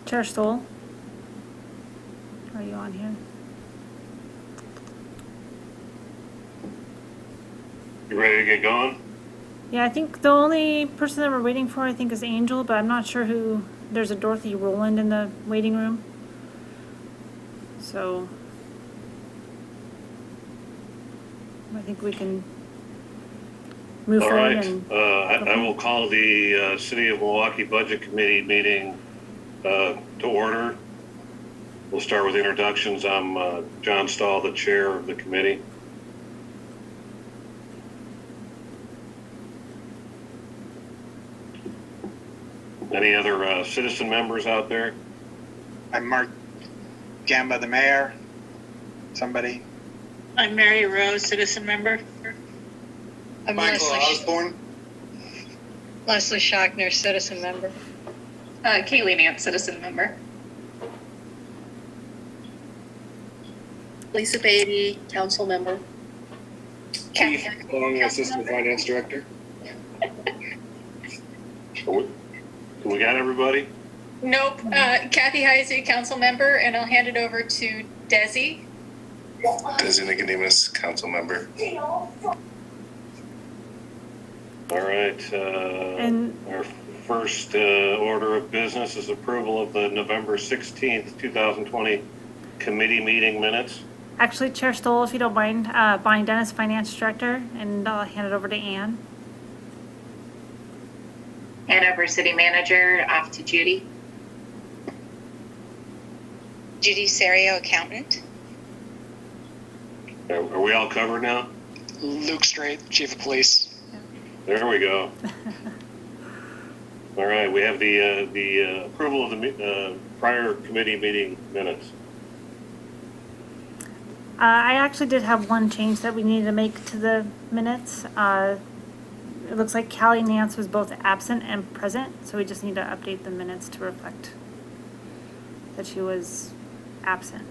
Chair Stoll, are you on here? You ready to get going? Yeah, I think the only person that we're waiting for, I think, is Angel, but I'm not sure who. There's a Dorothy Rowland in the waiting room. So I think we can move All forward. right. And I will call the City of Milwaukee Budget Committee meeting to order. We'll start with introductions. I'm John Stahl, the chair of the committee. Any other citizen members out there? I'm Mark Gamba, the mayor. Somebody? I'm Mary Rose, citizen member. I'm Michael Osborne. Leslie Schockner, citizen member. Kaylee Nance, citizen member. Lisa Beatty, council member. Keith Long, assistant finance director. We got everybody? Nope. Kathy Heisey, council member, and I'll hand it over to Desi. Desi Nicodemus, council member. All right. And our first order of business is approval of the November 16th, 2020 committee meeting minutes. actually, Chair Stoll, if you don't mind, Bonnie Dennis, finance director, and I'll hand it over to Ann. Hanover city manager, off to Judy. Judy Serio, accountant. Are we all covered now? Luke Strait, chief of police. There we go. All right, we have the approval of the prior committee meeting minutes. I actually did have one change that we needed to make to the minutes. It looks like Callie Nance was both absent and present, so we just need to update the minutes to reflect that she was absent.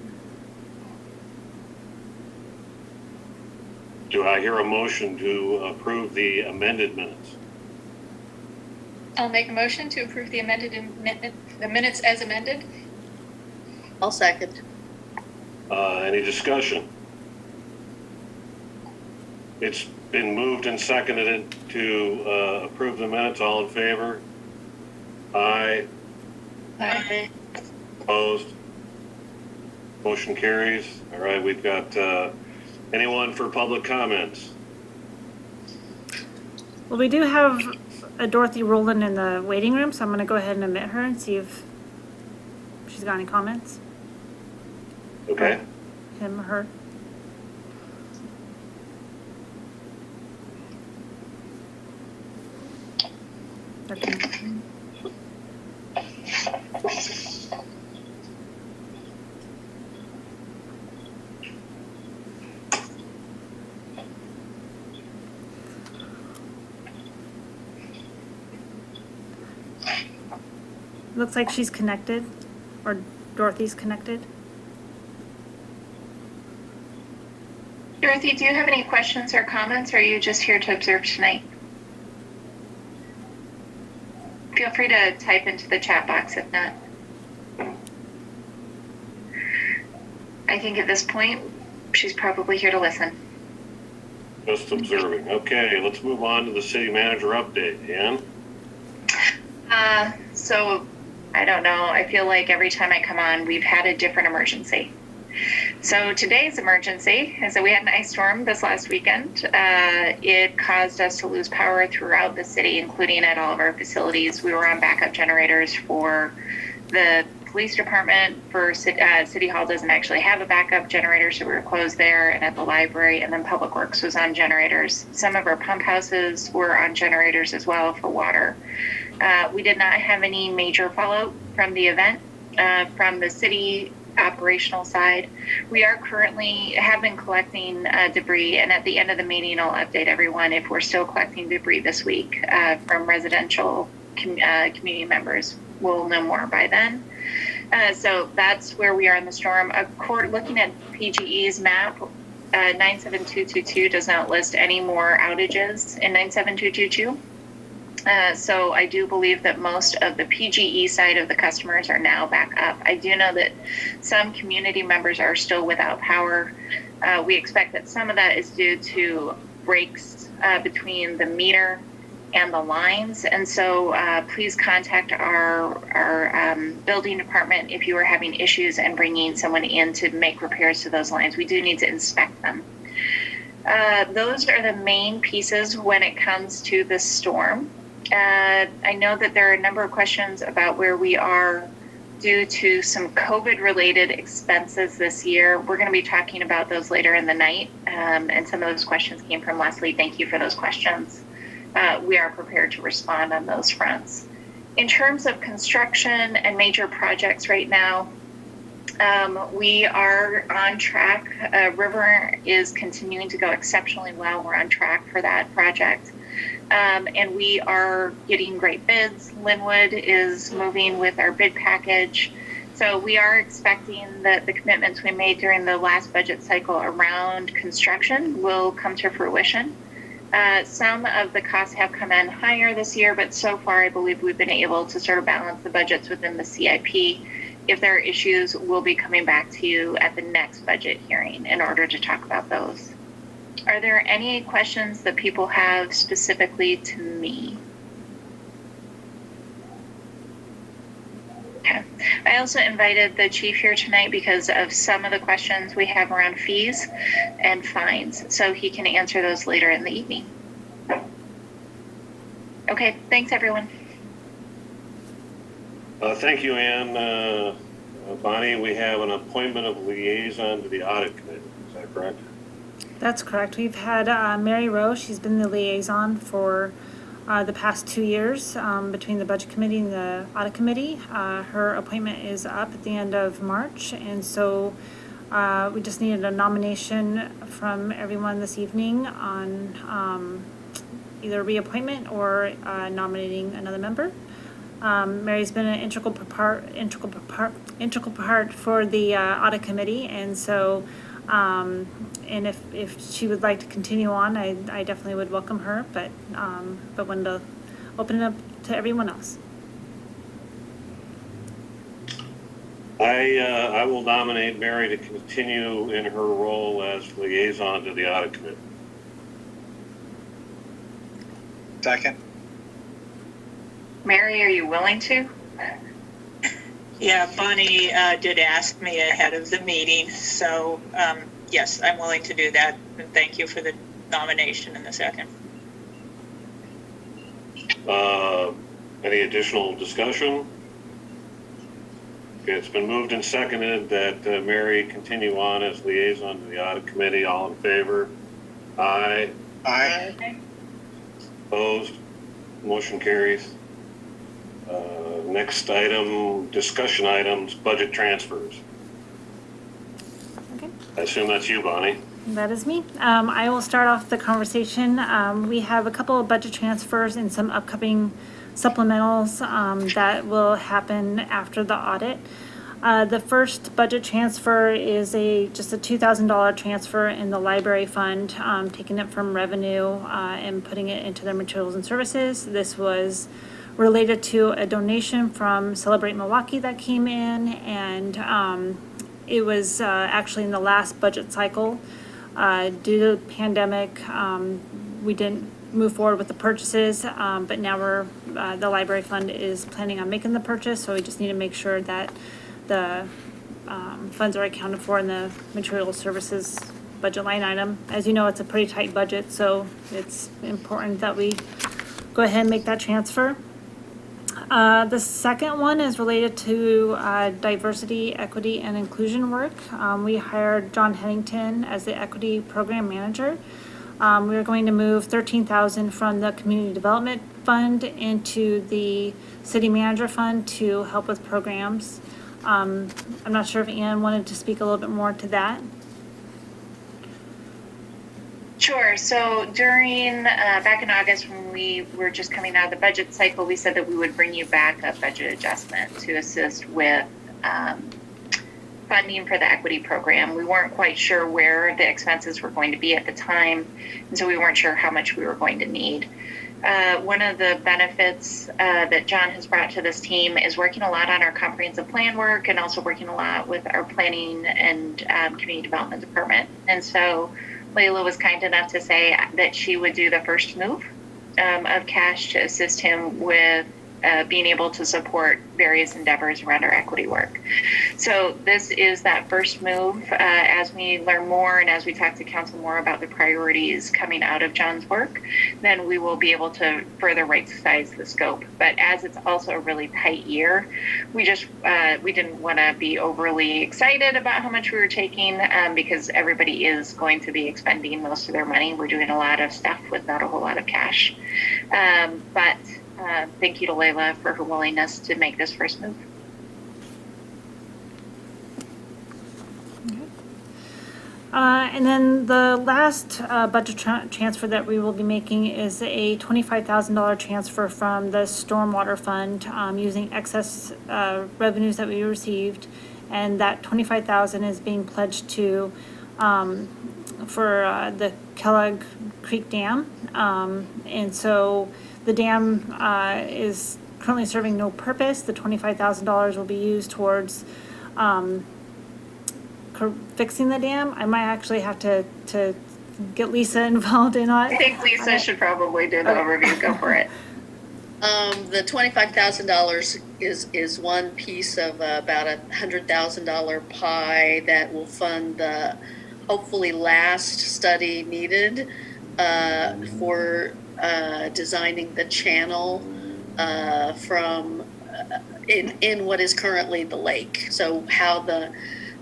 Do I hear a motion to approve the amended minutes? I'll make a motion to approve the the minutes as amended. I'll second. Any discussion? It's been moved and seconded to approve the minutes. All in favor? Aye. Aye. Opposed? Motion carries. All right, we've got anyone for public comments? Well, we do have a Dorothy Rowland in the waiting room, so I'm going to go ahead and admit her and see if she's got any comments. Okay. Him or her. Okay. Looks like she's connected, or Dorothy's connected. Dorothy, do you have any questions or comments, or are you just here to observe tonight? Feel free to type into the chat box if not. I think at this point, she's probably here to listen. Just observing. Okay, let's move on to the city manager update. Ann? So I don't know. I feel like every time I come on, we've had a different emergency. So today's emergency is that we had an ice storm this last weekend. It caused us to lose power throughout the city, including at all of our facilities. We were on backup generators for the police department. For City Hall doesn't actually have a backup generator, so we were closed there, and at the library, and then Public Works was on generators. Some of our pump houses were on generators as well for water. We did not have any major fallout from the event. From the city operational side, we are currently have been collecting debris, and at the end of the meeting I'll update everyone if we're still collecting debris this week from residential community members. We'll know more by then. So that's where we are in the storm. Looking at PGE's map, 97222 does not list any more outages in 97222. So I do believe that most of the PGE side of the customers are now back up. I do know that some community members are still without power. We expect that some of that is due to breaks between the meter and the lines. And so please contact our building department if you are having issues and bringing someone in to make repairs to those lines. We do need to inspect them. Those are the main pieces when it comes to the storm. I know that there are a number of questions about where we are due to some COVID-related expenses this year. We're going to be talking about those later in the night, and some of those questions came from Leslie. Thank you for those questions. We are prepared to respond on those fronts. In terms of construction and major projects right now, we are on track. River is continuing to go exceptionally well. We're on track for that project. And we are getting great bids. Linwood is moving with our bid package. So we are expecting that the commitments we made during the last budget cycle around construction will come to fruition. Some of the costs have come in higher this year, but so far I believe we've been able to sort of balance the budgets within the CIP. If there are issues, we'll be coming back to you at the next budget hearing in order to talk about those. Are there any questions that people have specifically to me? Okay. I also invited the chief here tonight because of some of the questions we have around fees and fines, so he can answer those later in the evening. Okay, thanks everyone. Thank you, Ann. Bonnie, we have an appointment of liaison to the audit committee. Is that correct? That's correct. We've had Mary Rowe. She's been the liaison for the past 2 years between the budget committee and the audit committee. Her appointment is up at the end of March, and so we just needed a nomination from everyone this evening on either reappointment or nominating another member. Mary's been an integral part for the audit committee, and so and if she would like to continue on, I definitely would welcome her, but wanted to open it up to everyone else. I will nominate Mary to continue in her role as liaison to the audit committee. Second. Mary, are you willing to? Yeah, Bonnie did ask me ahead of the meeting, so yes, I'm willing to do that. And thank you for the nomination in the second. Any additional discussion? Okay, it's been moved and seconded that Mary continue on as liaison to the audit committee. All in favor? Aye. Aye. Opposed? Motion carries. Next item, discussion items, budget transfers. Okay. I assume that's you, Bonnie. That is me. I will start off the conversation. We have a couple of budget transfers and some upcoming supplementals that will happen after the audit. The first budget transfer is just a $2,000 transfer in the library fund, taking it from revenue and putting it into their materials and services. This was related to a donation from Celebrate Milwaukee that came in, and it was actually in the last budget cycle. Due to the pandemic, we didn't move forward with the purchases, but now the library fund is planning on making the purchase, so we just need to make sure that the funds are accounted for in the material services budget line item. As you know, it's a pretty tight budget, so it's important that we go ahead and make that transfer. The second one is related to diversity, equity, and inclusion work. We hired John Hennington as the equity program manager. We are going to move $13,000 from the community development fund into the city manager fund to help with programs. I'm not sure if Ann wanted to speak a little bit more to that. Sure. So during, back in August, when we were just coming out of the budget cycle, we said that we would bring you back a budget adjustment to assist with funding for the equity program. We weren't quite sure where the expenses were going to be at the time, and so we weren't sure how much we were going to need. one of the benefits that John has brought to this team is working a lot on our comprehensive plan work and also working a lot with our planning and community development department. And so Layla was kind enough to say that she would do the first move of cash to assist him with being able to support various endeavors around our equity work. So this is that first move. As we learn more and as we talk to council more about the priorities coming out of John's work, then we will be able to further right-size the scope. But as it's also a really tight year, we didn't want to be overly excited about how much we were taking because everybody is going to be expending most of their money. We're doing a lot of stuff with not a whole lot of cash. But thank you to Layla for her willingness to make this first move. And then the last budget transfer that we will be making is a $25,000 transfer from the Stormwater Fund using excess revenues that we received. And that $25,000 is being pledged to for the Kellogg Creek Dam. And so the dam is currently serving no purpose. The $25,000 will be used towards fixing the dam. I might actually have to get Lisa involved in I it. think Lisa should probably do the overview. Go for it. The $25,000 is one piece of about $100,000 pie that will fund the hopefully last study needed for designing the channel from in what is currently the lake. So how the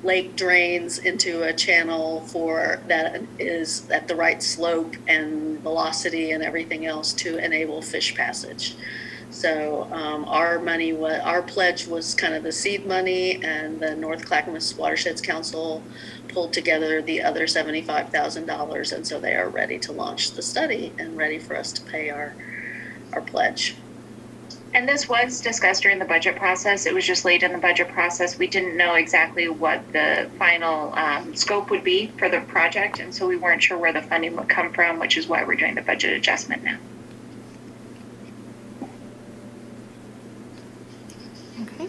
lake drains into a channel for that is at the right slope and velocity and everything else to enable fish passage. So our pledge was kind of the seed money, and the North Clackamas Watersheds Council pulled together the other $75,000, and so they are ready to launch the study and ready for us to pay our pledge. And this was discussed during the budget process. It was just late in the budget process. We didn't know exactly what the final scope would be for the project, and so we weren't sure where the funding would come from, which is why we're doing the budget adjustment now. Okay.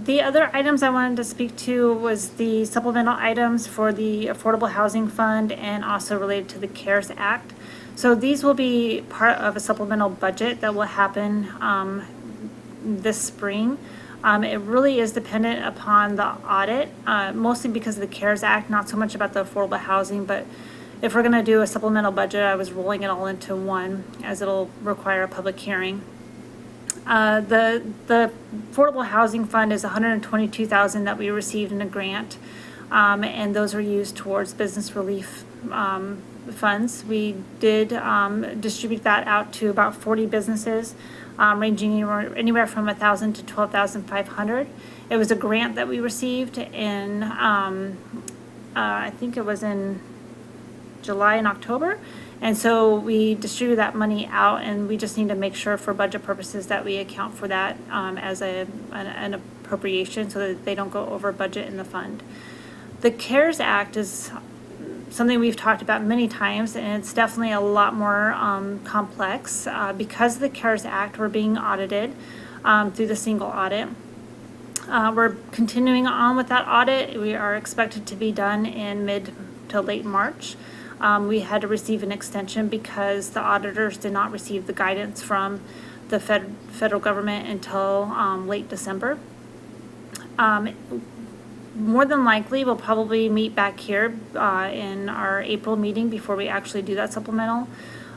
The other items I wanted to speak to was the supplemental items for the Affordable Housing Fund and also related to the CARES Act. So these will be part of a supplemental budget that will happen this spring. It really is dependent upon the audit, mostly because of the CARES Act, not so much about the affordable housing, but if we're gonna do a supplemental budget, I was rolling it all into one as it'll require a public hearing. The Affordable Housing Fund is $122,000 that we received in a grant, and those are used towards business relief funds. We did distribute that out to about 40 businesses, ranging anywhere from $1,000 to $12,500. It was a grant that we received in, I think it was in July and October. And so we distribute that money out, and we just need to make sure for budget purposes that we account for that as an appropriation so that they don't go over budget in the fund. The CARES Act is something we've talked about many times, and it's definitely a lot more complex. Because of the CARES Act, we're being audited through the single audit. We're continuing on with that audit. We are expected to be done in mid to late March. We had to receive an extension because the auditors did not receive the guidance from the federal government until late December. More than likely, we'll probably meet back here in our April meeting before we actually do that supplemental.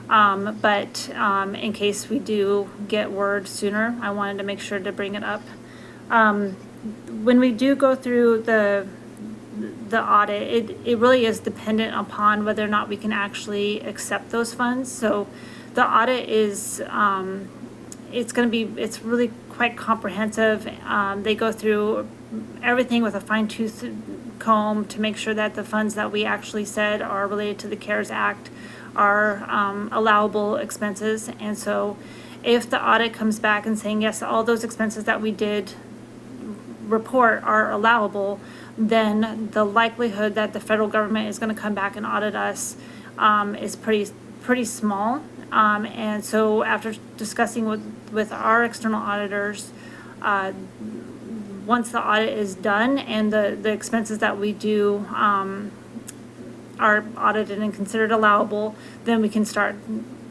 But in case we do get word sooner, I wanted to make sure to bring it up. When we do go through the audit, it really is dependent upon whether or not we can actually accept those funds. So the audit is, it's really quite comprehensive. They go through everything with a fine-tooth comb to make sure that the funds that we actually said are related to the CARES Act are allowable expenses. And so if the audit comes back and saying, yes, all those expenses that we did report are allowable, then the likelihood that the federal government is going to come back and audit us is pretty small. And so after discussing with our external auditors, once the audit is done and the expenses that we do are audited and considered allowable, then we can start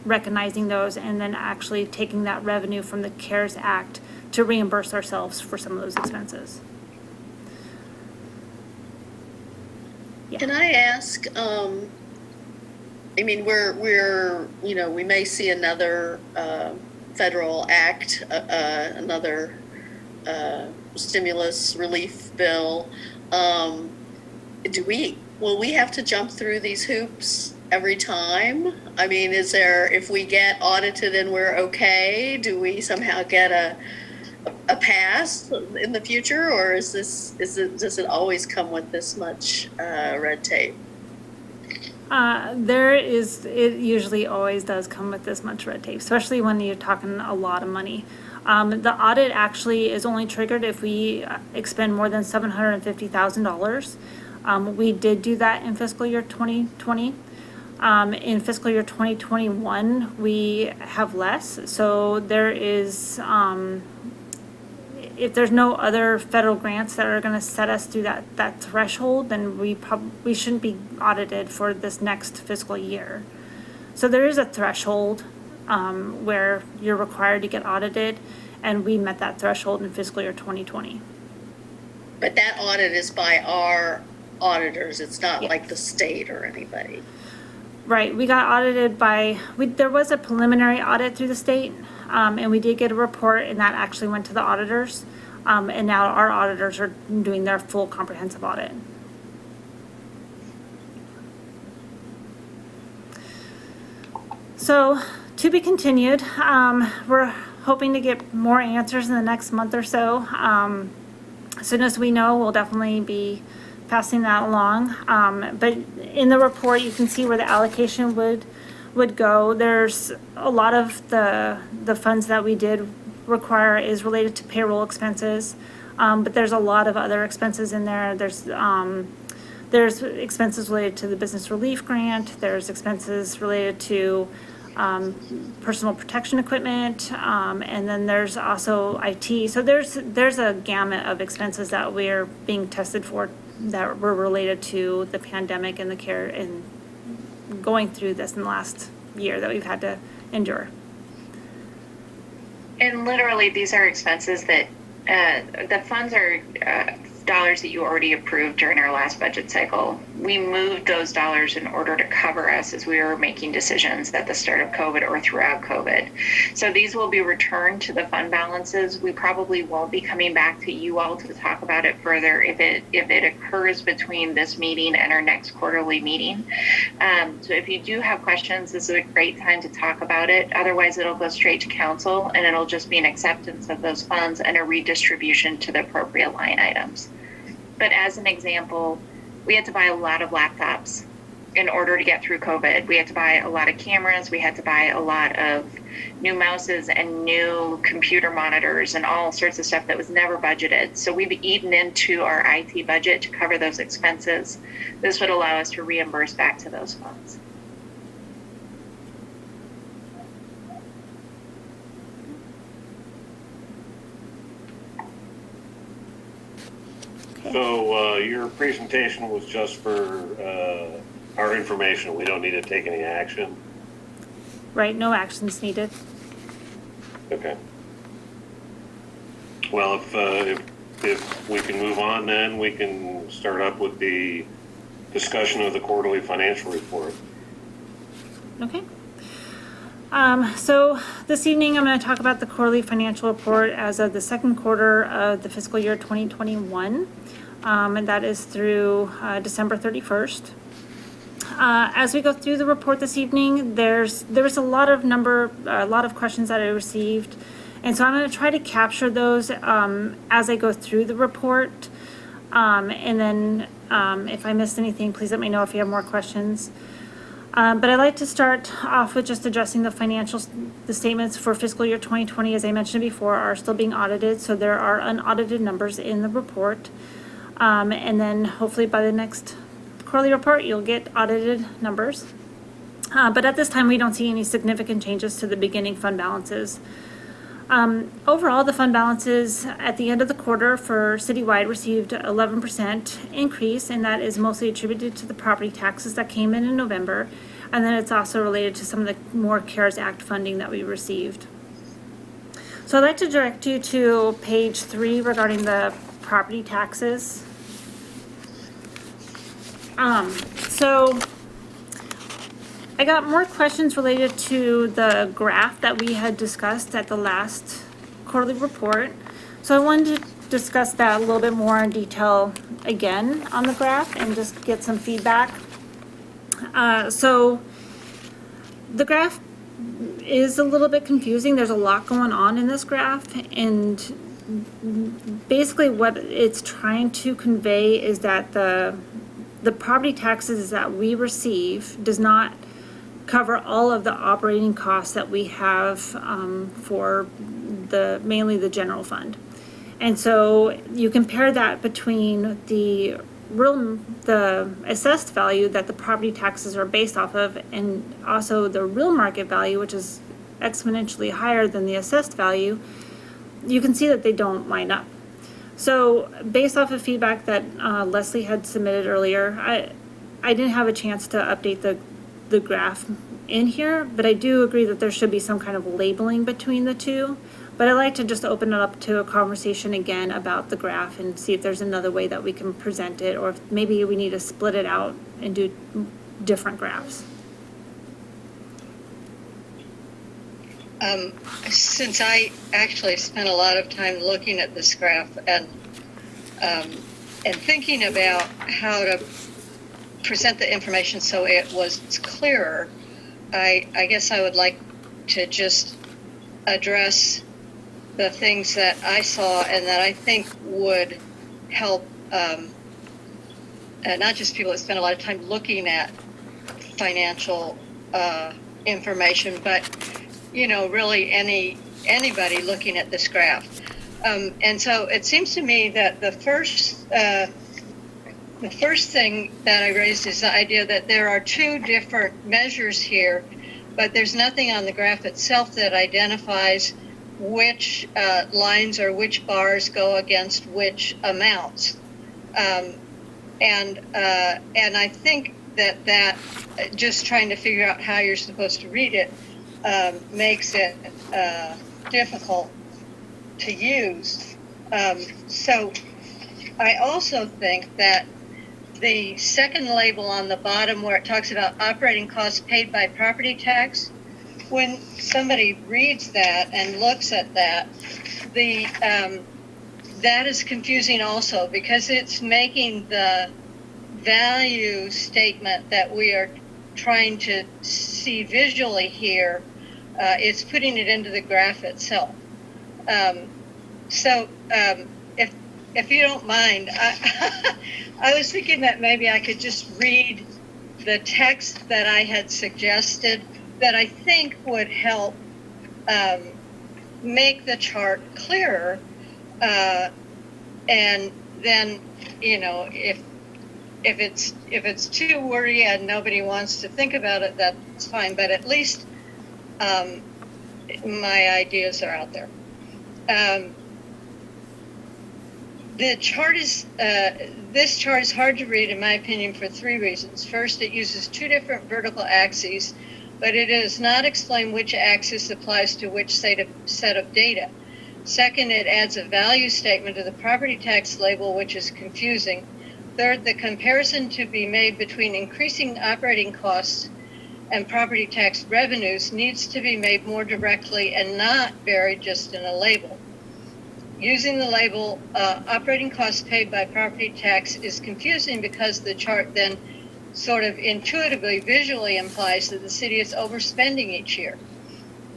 recognizing those and then actually taking that revenue from the CARES Act to reimburse ourselves for some of those expenses. Can I ask, I mean, we're, you know, we may see another federal act, another stimulus relief bill. Will we have to jump through these hoops every time? I mean, is there, if we get audited and we're okay, do we somehow get a pass in the future, or does it always come with this much red tape? It usually always does come with this much red tape, especially when you're talking a lot of money. The audit actually is only triggered if we expend more than $750,000. We did do that in fiscal year 2020. In fiscal year 2021, we have less. So there is, if there's no other federal grants that are going to set us through that threshold, then we shouldn't be audited for this next fiscal year. So there is a threshold where you're required to get audited, and we met that threshold in fiscal year 2020. But that audit is by our auditors. It's not Yes. like the state or anybody. Right, we got audited there was a preliminary audit through the state, and we did get a report, and that actually went to the auditors. And now our auditors are doing their full comprehensive audit. So, to be continued, we're hoping to get more answers in the next month or so. As soon as we know, we'll definitely be passing that along. But in the report, you can see where the allocation would go. There's a lot of the funds that we did require is related to payroll expenses. But there's a lot of other expenses in there. There's expenses related to the business relief grant. There's expenses related to personal protection equipment, and then there's also IT. So there's a gamut of expenses that we're being tested for that were related to the pandemic and the care and going through this in the last year that we've had to endure. And literally, these are expenses that the funds are dollars that you already approved during our last budget cycle. We moved those dollars in order to cover us as we were making decisions at the start of COVID or throughout COVID. So these will be returned to the fund balances. We probably won't be coming back to you all to talk about it further if it occurs between this meeting and our next quarterly meeting. So if you do have questions, this is a great time to talk about it. Otherwise, it'll go straight to council, and it'll just be an acceptance of those funds and a redistribution to the appropriate line items. But as an example, we had to buy a lot of laptops in order to get through COVID. We had to buy a lot of cameras. We had to buy a lot of new mouses and new computer monitors and all sorts of stuff that was never budgeted. So we've eaten into our IT budget to cover those expenses. This would allow us to reimburse back to those funds. So your presentation was just for our information. We don't need to take any action. Right, no actions needed. Okay. Well, if we can move on, then we can start up with the discussion of the quarterly financial report. Okay. So this evening, I'm going to talk about the quarterly financial report as of the second quarter of the fiscal year 2021. And that is through December 31st. As we go through the report this evening, there was a lot of questions that I received. And so I'm going to try to capture those as I go through the report. And then if I missed anything, please let me know if you have more questions. But I'd like to start off with just addressing the statements for fiscal year 2020, as I mentioned before, are still being audited. So there are unaudited numbers in the report. And then hopefully by the next quarterly report, you'll get audited numbers. But at this time, we don't see any significant changes to the beginning fund balances. Overall, the fund balances at the end of the quarter for citywide received 11% increase, and that is mostly attributed to the property taxes that came in November. And then it's also related to some of the more CARES Act funding that we received. So I'd like to direct you to page 3 regarding the property taxes. So I got more questions related to the graph that we had discussed at the last quarterly report. So I wanted to discuss that a little bit more in detail again on the graph and just get some feedback. So the graph is a little bit confusing. There's a lot going on in this graph, and basically what it's trying to convey is that the property taxes that we receive does not cover all of the operating costs that we have for mainly the general fund. And so you compare that between the assessed value that the property taxes are based off of, and also the real market value, which is exponentially higher than the assessed value. You can see that they don't line up. So based off of feedback that Leslie had submitted earlier, I didn't have a chance to update the graph in here, but I do agree that there should be some kind of labeling between the two. But I'd like to just open it up to a conversation again about the graph and see if there's another way that we can present it, or if maybe we need to split it out and do different graphs. Since I actually spent a lot of time looking at this graph and thinking about how to present the information so it was clearer, I guess I would like to just address the things that I saw and that I think would help not just people that spend a lot of time looking at financial information, but really anybody looking at this graph. And so it seems to me that the first thing that I raised is the idea that there are two different measures here, but there's nothing on the graph itself that identifies which lines or which bars go against which amounts. And I think that just trying to figure out how you're supposed to read it makes it difficult to use. So I also think that the second label on the bottom where it talks about operating costs paid by property tax, when somebody reads that and looks at that, that is confusing also, because it's making the value statement that we are trying to see visually here, it's putting it into the graph itself. So if you don't mind, I was thinking that maybe I could just read the text that I had suggested that I think would help make the chart clearer. And then, if it's too wordy and nobody wants to think about it, that's fine. But at least my ideas are out there. The chart is, this chart is hard to read, in my opinion, for three reasons. First, it uses two different vertical axes, but it does not explain which axis applies to which set of data. Second, it adds a value statement to the property tax label, which is confusing. Third, the comparison to be made between increasing operating costs and property tax revenues needs to be made more directly and not buried just in a label. Using the label operating costs paid by property tax is confusing because the chart then sort of intuitively, visually implies that the city is overspending each year.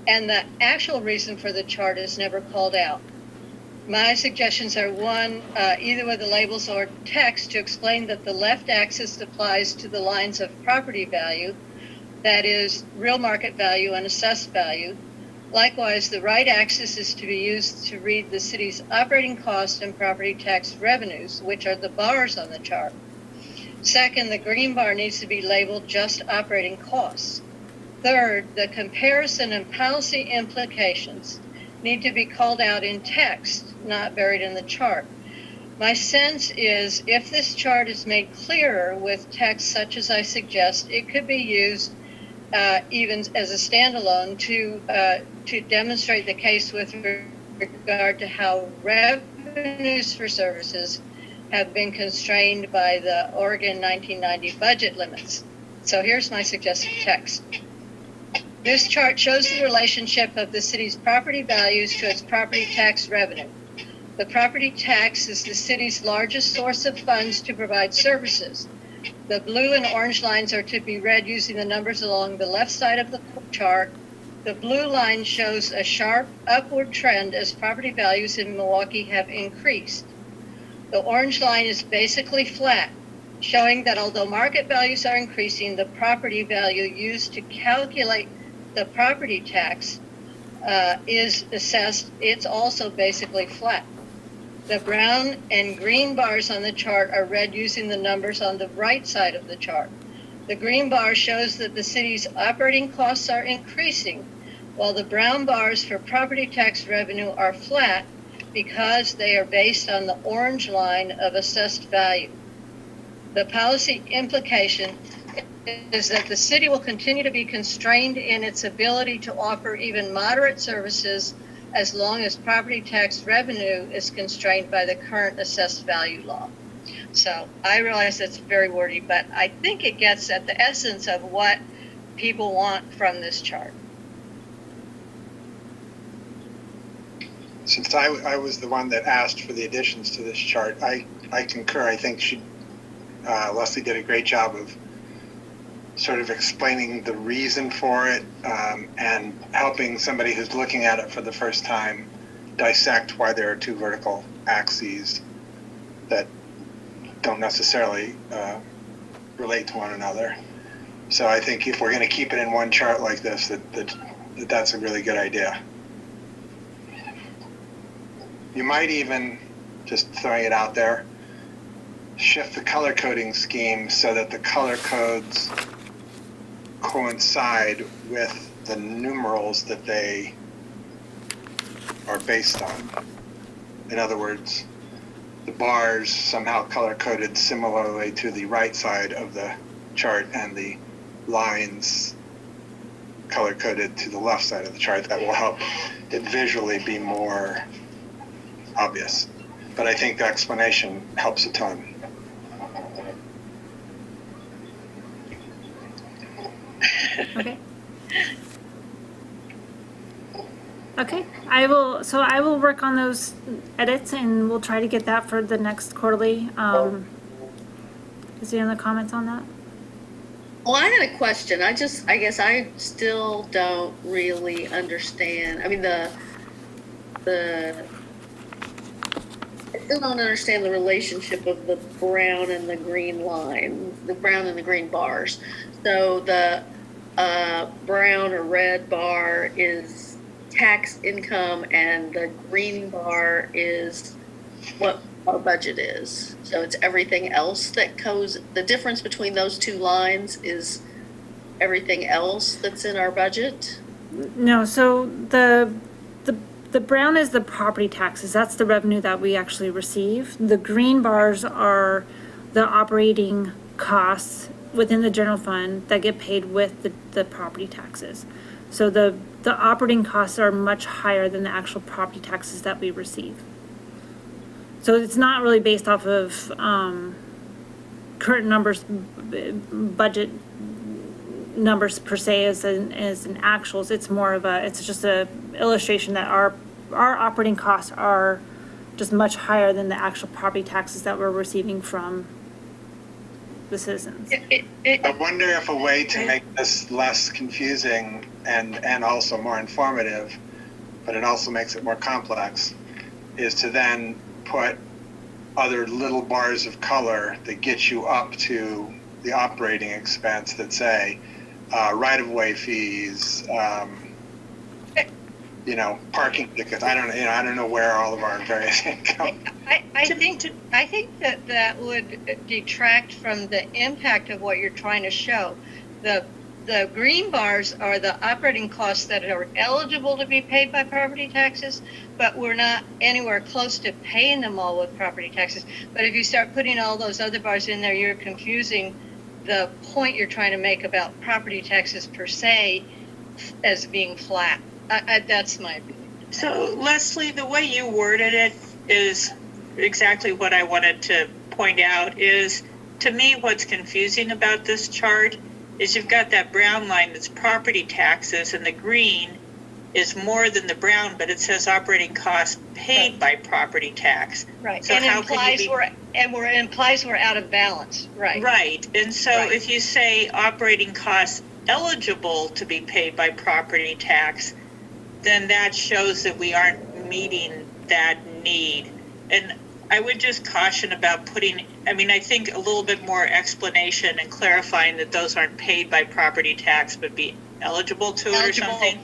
And the actual reason for the chart is never called out. My suggestions are one, either with the labels or text to explain that the left axis applies to the lines of property value, that is real market value and assessed value. Likewise, the right axis is to be used to read the city's operating cost and property tax revenues, which are the bars on the chart. Second, the green bar needs to be labeled just operating costs. Third, the comparison and policy implications need to be called out in text, not buried in the chart. My sense is if this chart is made clearer with text such as I suggest, it could be used even as a standalone to demonstrate the case with regard to how revenues for services have been constrained by the Oregon 1990 budget limits. So here's my suggested text. This chart shows the relationship of the city's property values to its property tax revenue. The property tax is the city's largest source of funds to provide services. The blue and orange lines are to be read using the numbers along the left side of the chart. The blue line shows a sharp upward trend as property values in Milwaukee have increased. The orange line is basically flat, showing that although market values are increasing, the property value used to calculate the property tax is assessed, it's also basically flat. The brown and green bars on the chart are read using the numbers on the right side of the chart. The green bar shows that the city's operating costs are increasing, while the brown bars for property tax revenue are flat because they are based on the orange line of assessed value. The policy implication is that the city will continue to be constrained in its ability to offer even moderate services as long as property tax revenue is constrained by the current assessed value law. So I realize that's very wordy, but I think it gets at the essence of what people want from this chart. Since I was the one that asked for the additions to this chart, I concur. I think Leslie did a great job of sort of explaining the reason for it and helping somebody who's looking at it for the first time dissect why there are two vertical axes that don't necessarily relate to one another. So I think if we're going to keep it in one chart like this, that's a really good idea. You might even, just throwing it out there, shift the color coding scheme so that the color codes coincide with the numerals that they are based on. In other words, the bars somehow color coded similarly to the right side of the chart and the lines color coded to the left side of the chart. That will help it visually be more obvious. But I think the explanation helps a ton. Okay. Okay, I will work on those edits and we'll try to get that for the next quarterly. Is there any other comments on that? Well, I had a question. I guess I still don't really understand. I mean, I still don't understand the relationship of the brown and the green line, the brown and the green bars. So the brown or red bar is tax income and the green bar is what our budget is. So it's everything else that goes, the difference between those two lines is everything else that's in our budget? No, so the brown is the property taxes. That's the revenue that we actually receive. The green bars are the operating costs within the general fund that get paid with the property taxes. So the operating costs are much higher than the actual property taxes that we receive. So it's not really based off of current numbers, budget numbers per se as an actuals. It's more of it's just a illustration that our operating costs are just much higher than the actual property taxes that we're receiving from the citizens. I wonder if a way to make this less confusing and also more informative, but it also makes it more complex, is to then put other little bars of color that get you up to the operating expense that say right-of-way fees, parking tickets. I don't know where all of our various income. I think that would detract from the impact of what you're trying to show. The the green bars are the operating costs that are eligible to be paid by property taxes, but we're not anywhere close to paying them all with property taxes. But if you start putting all those other bars in there, you're confusing the point you're trying to make about property taxes per se as being flat. That's my opinion. So Leslie, the way you worded it is exactly what I wanted to point out is, to me, what's confusing about this chart is you've got that brown line that's property taxes and the green is more than the brown, but it says operating costs paid by property tax. Right. So And how can you implies we're out of balance. Right. Right. And so Right. if you say operating costs eligible to be paid by property tax, then that shows that we aren't meeting that need. And I would just caution about putting, I think a little bit more explanation and clarifying that those aren't paid by property tax, but be eligible to it or something.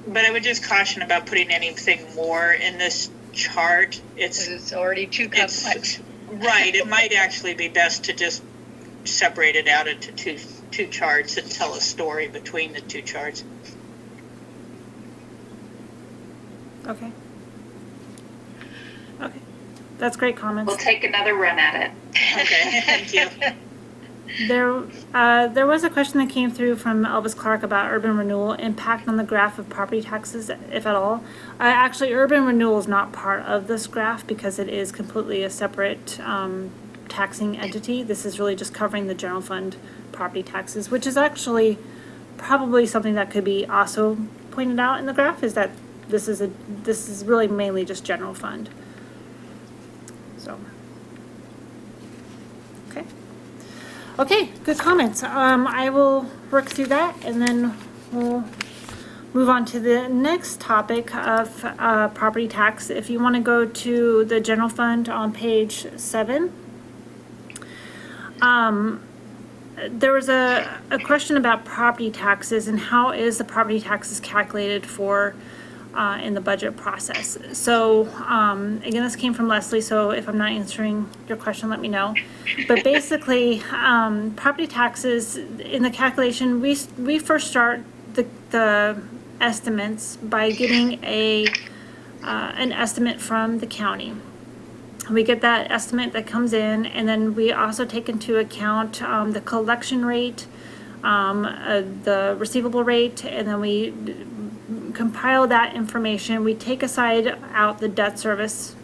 But I would just caution about putting anything more in this chart. It's already too complex. Right. It might actually be best to just separate it out into two charts and tell a story between the two charts. Okay. Okay. That's great comments. We'll take another run at it. Okay, thank you. There was a question that came through from Elvis Clark about urban renewal impact on the graph of property taxes, if at all. Actually, urban renewal is not part of this graph because it is completely a separate taxing entity. This is really just covering the general fund property taxes, which is actually probably something that could be also pointed out in the graph, is that this is really mainly just general fund. So, okay. Okay, good comments. I will work through that and then we'll move on to the next topic of property tax. If you want to go to the general fund on page 7, there was a question about property taxes and how is the property taxes calculated for in the budget process. So again, this came from Leslie, so if I'm not answering your question, let me know. But basically, property taxes in the calculation, we first start the estimates by getting an estimate from the county. We get that estimate that comes in, and then we also take into account the collection rate, the receivable rate, and then we compile that information. We take out the debt service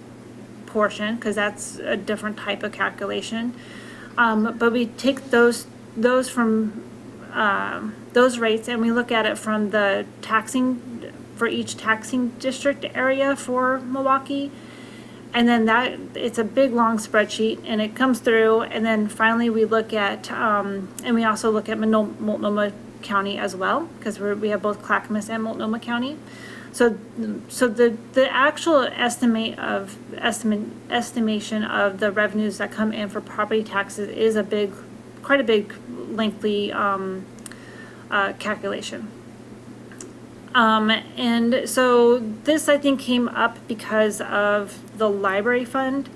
portion because that's a different type of calculation. But we take those from those rates and we look at it from the taxing for each taxing district area for Milwaukee. And then it's a big long spreadsheet and it comes through, and then finally we look at and we also look at Multnomah County as well, because we have both Clackamas and Multnomah County. So the actual estimation of the revenues that come in for property taxes is quite a big lengthy calculation. And so this I think came up because of the library fund.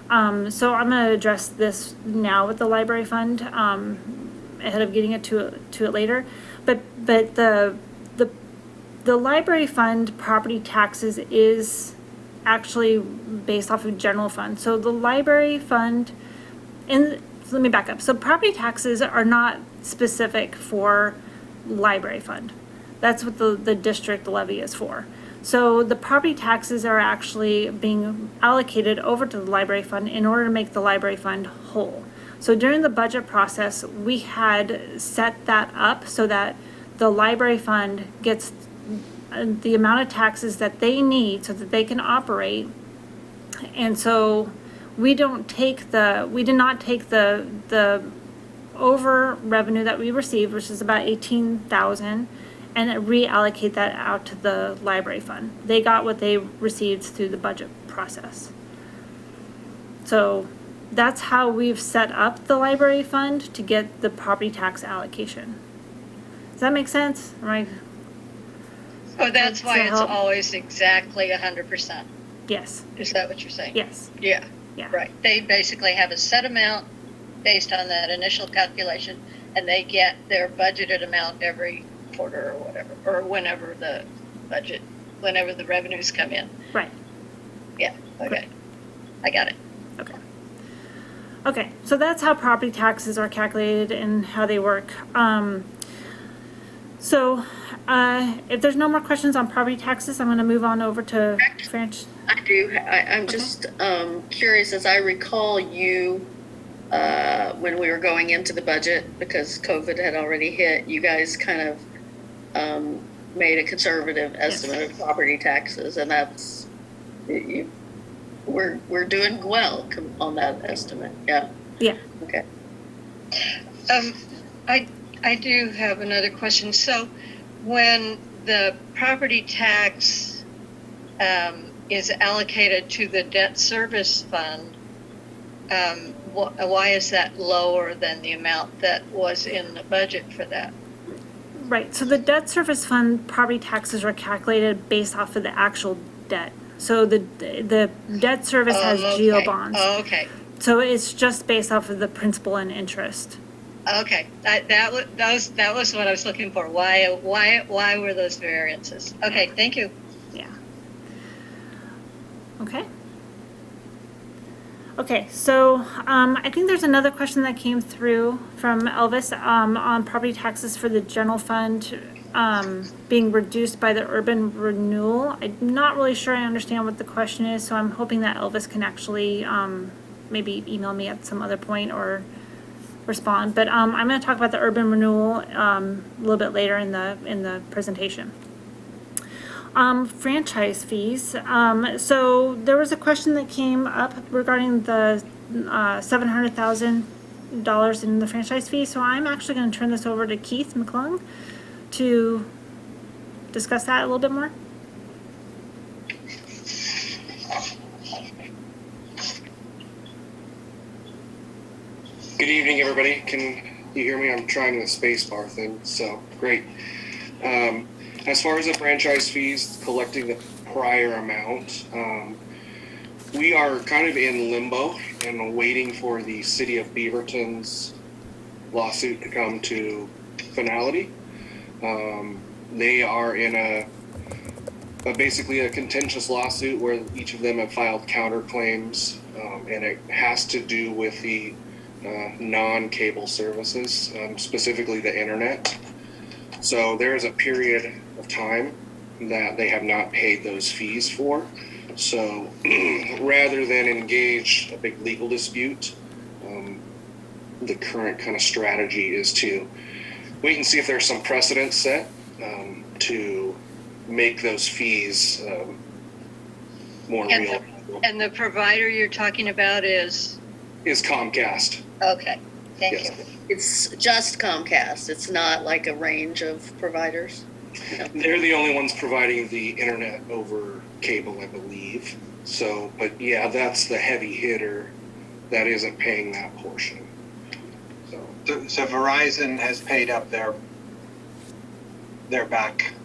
So I'm going to address this now with the library fund ahead of getting to it later. But the library fund property taxes is actually based off of general fund. So the library fund, so let me back up. So property taxes are not specific for library fund. That's what the district levy is for. So the property taxes are actually being allocated over to the library fund in order to make the library fund whole. So during the budget process, we had set that up so that the library fund gets the amount of taxes that they need so that they can operate. And so we did not take the over revenue that we received, which is about $18,000, and reallocate that out to the library fund. They got what they received through the budget process. So that's how we've set up the library fund to get the property tax allocation. Does that make sense? Right? So that's why Does that it's help? always exactly 100%. Yes. Is that what you're saying? Yes. Yeah. Yeah. Right. They basically have a set amount based on that initial calculation, and they get their budgeted amount every quarter or whatever, or whenever the revenues come in. Right. Yeah, okay. I got it. Okay. Okay, so that's how property taxes are calculated and how they work. If there's no more questions on property taxes, I'm going to move on over to French. I do. I'm just curious, as I recall you, when we were going into the budget, because COVID had already hit, you guys kind of made a conservative estimate of property taxes, and that's, we're doing well on that estimate. Yeah. Yeah. Okay. I do have another question. So when the property tax is allocated to the debt service fund, why is that lower than the amount that was in the budget for that? Right, so the debt service fund property taxes are calculated based off of the actual debt. So the debt service has GO bonds. Oh, okay. So it's just based off of the principal and interest. Okay, that was what I was looking for. Why were those variances? Okay, thank you. Yeah. Okay. Okay, so I think there's another question that came through from Elvis on property taxes for the general fund being reduced by the urban renewal. I'm not really sure I understand what the question is, so I'm hoping that Elvis can actually maybe email me at some other point or respond. But I'm going to talk about the urban renewal a little bit later in the presentation. Franchise fees. So there was a question that came up regarding the $700,000 in the franchise fee. So I'm actually going to turn this over to Keith McClung to discuss that a little bit more. Good evening, everybody. Can you hear me? I'm trying the space bar thing, so great. As far as the franchise fees, collecting the prior amount, we are kind of in limbo and waiting for the city of Beaverton's lawsuit to come to finality. They are in basically a contentious lawsuit where each of them have filed counterclaims, and it has to do with the non-cable services, specifically the internet. So there is a period of time that they have not paid those fees for. So rather than engage a big legal dispute, the current kind of strategy is to wait and see if there's some precedent set to make those fees more real. And the provider you're talking about is Comcast. Okay, thank Yes. you. It's just Comcast. It's not like a range of providers. No. They're the only ones providing the internet over cable, I believe. So, but yeah, that's the heavy hitter that isn't paying that portion. So Verizon has paid up their back.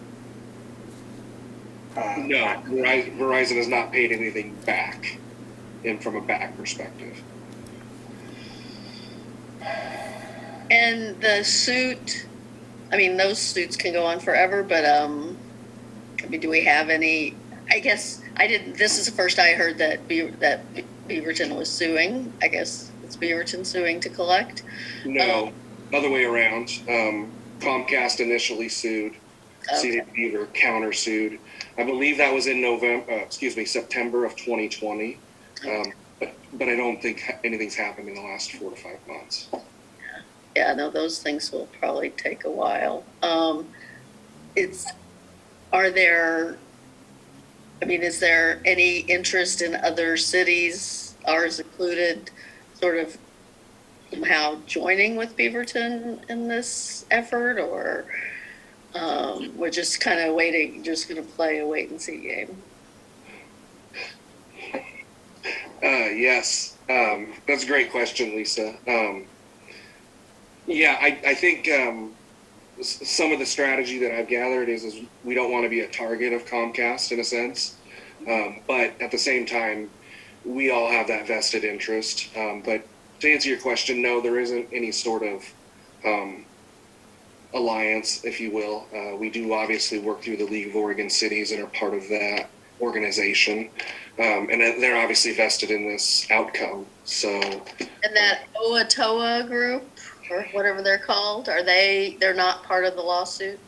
No, Verizon has not paid anything back, from a back perspective. And the suit, I mean, those suits can go on forever, but I mean, do we have any? I guess I didn't. This is the first I heard that Beaverton was suing. I guess it's Beaverton suing to collect. No, other way around. Comcast initially sued. Okay. City of Beaver countersued. I believe that was in September of 2020. But I don't think anything's happened in the last 4 to 5 months. Yeah, no, those things will probably take a while. Is there any interest in other cities, ours included, sort of somehow joining with Beaverton in this effort, or we're just kind of waiting, just going to play a wait and see game? Yes, that's a great question, Lisa. I think some of the strategy that I've gathered is we don't want to be a target of Comcast in a sense, but at the same time, we all have that vested interest. But to answer your question, no, there isn't any sort of alliance, if you will. We do obviously work through the League of Oregon Cities and are part of that organization. And they're obviously vested in this outcome. So, And that OATOA group, or whatever they're called, they're not part of the lawsuit?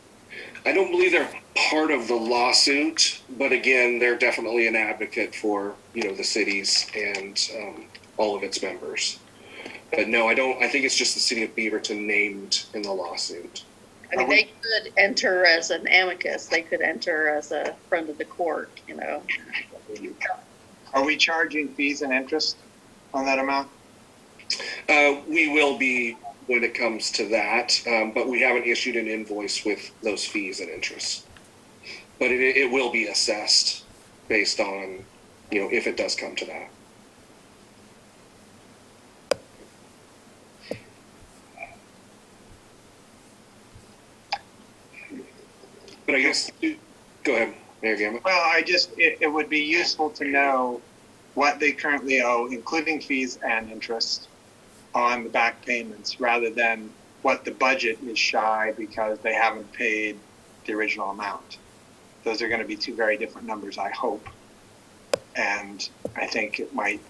I don't believe they're part of the lawsuit, but again, they're definitely an advocate for, the cities and all of its members. But no, I don't. I think it's just the city of Beaverton named in the lawsuit. I mean, they could enter as an amicus. They could enter as a friend of the court, Are we charging fees and interest on that amount? We will be when it comes to that, but we haven't issued an invoice with those fees and interest. But it will be assessed based on, if it does come to that. But I guess, go ahead, Mayor Gamma. Well, it would be useful to know what they currently owe, including fees and interest on the back payments, rather than what the budget is shy because they haven't paid the original amount. Those are going to be two very different numbers, I hope. And I think it might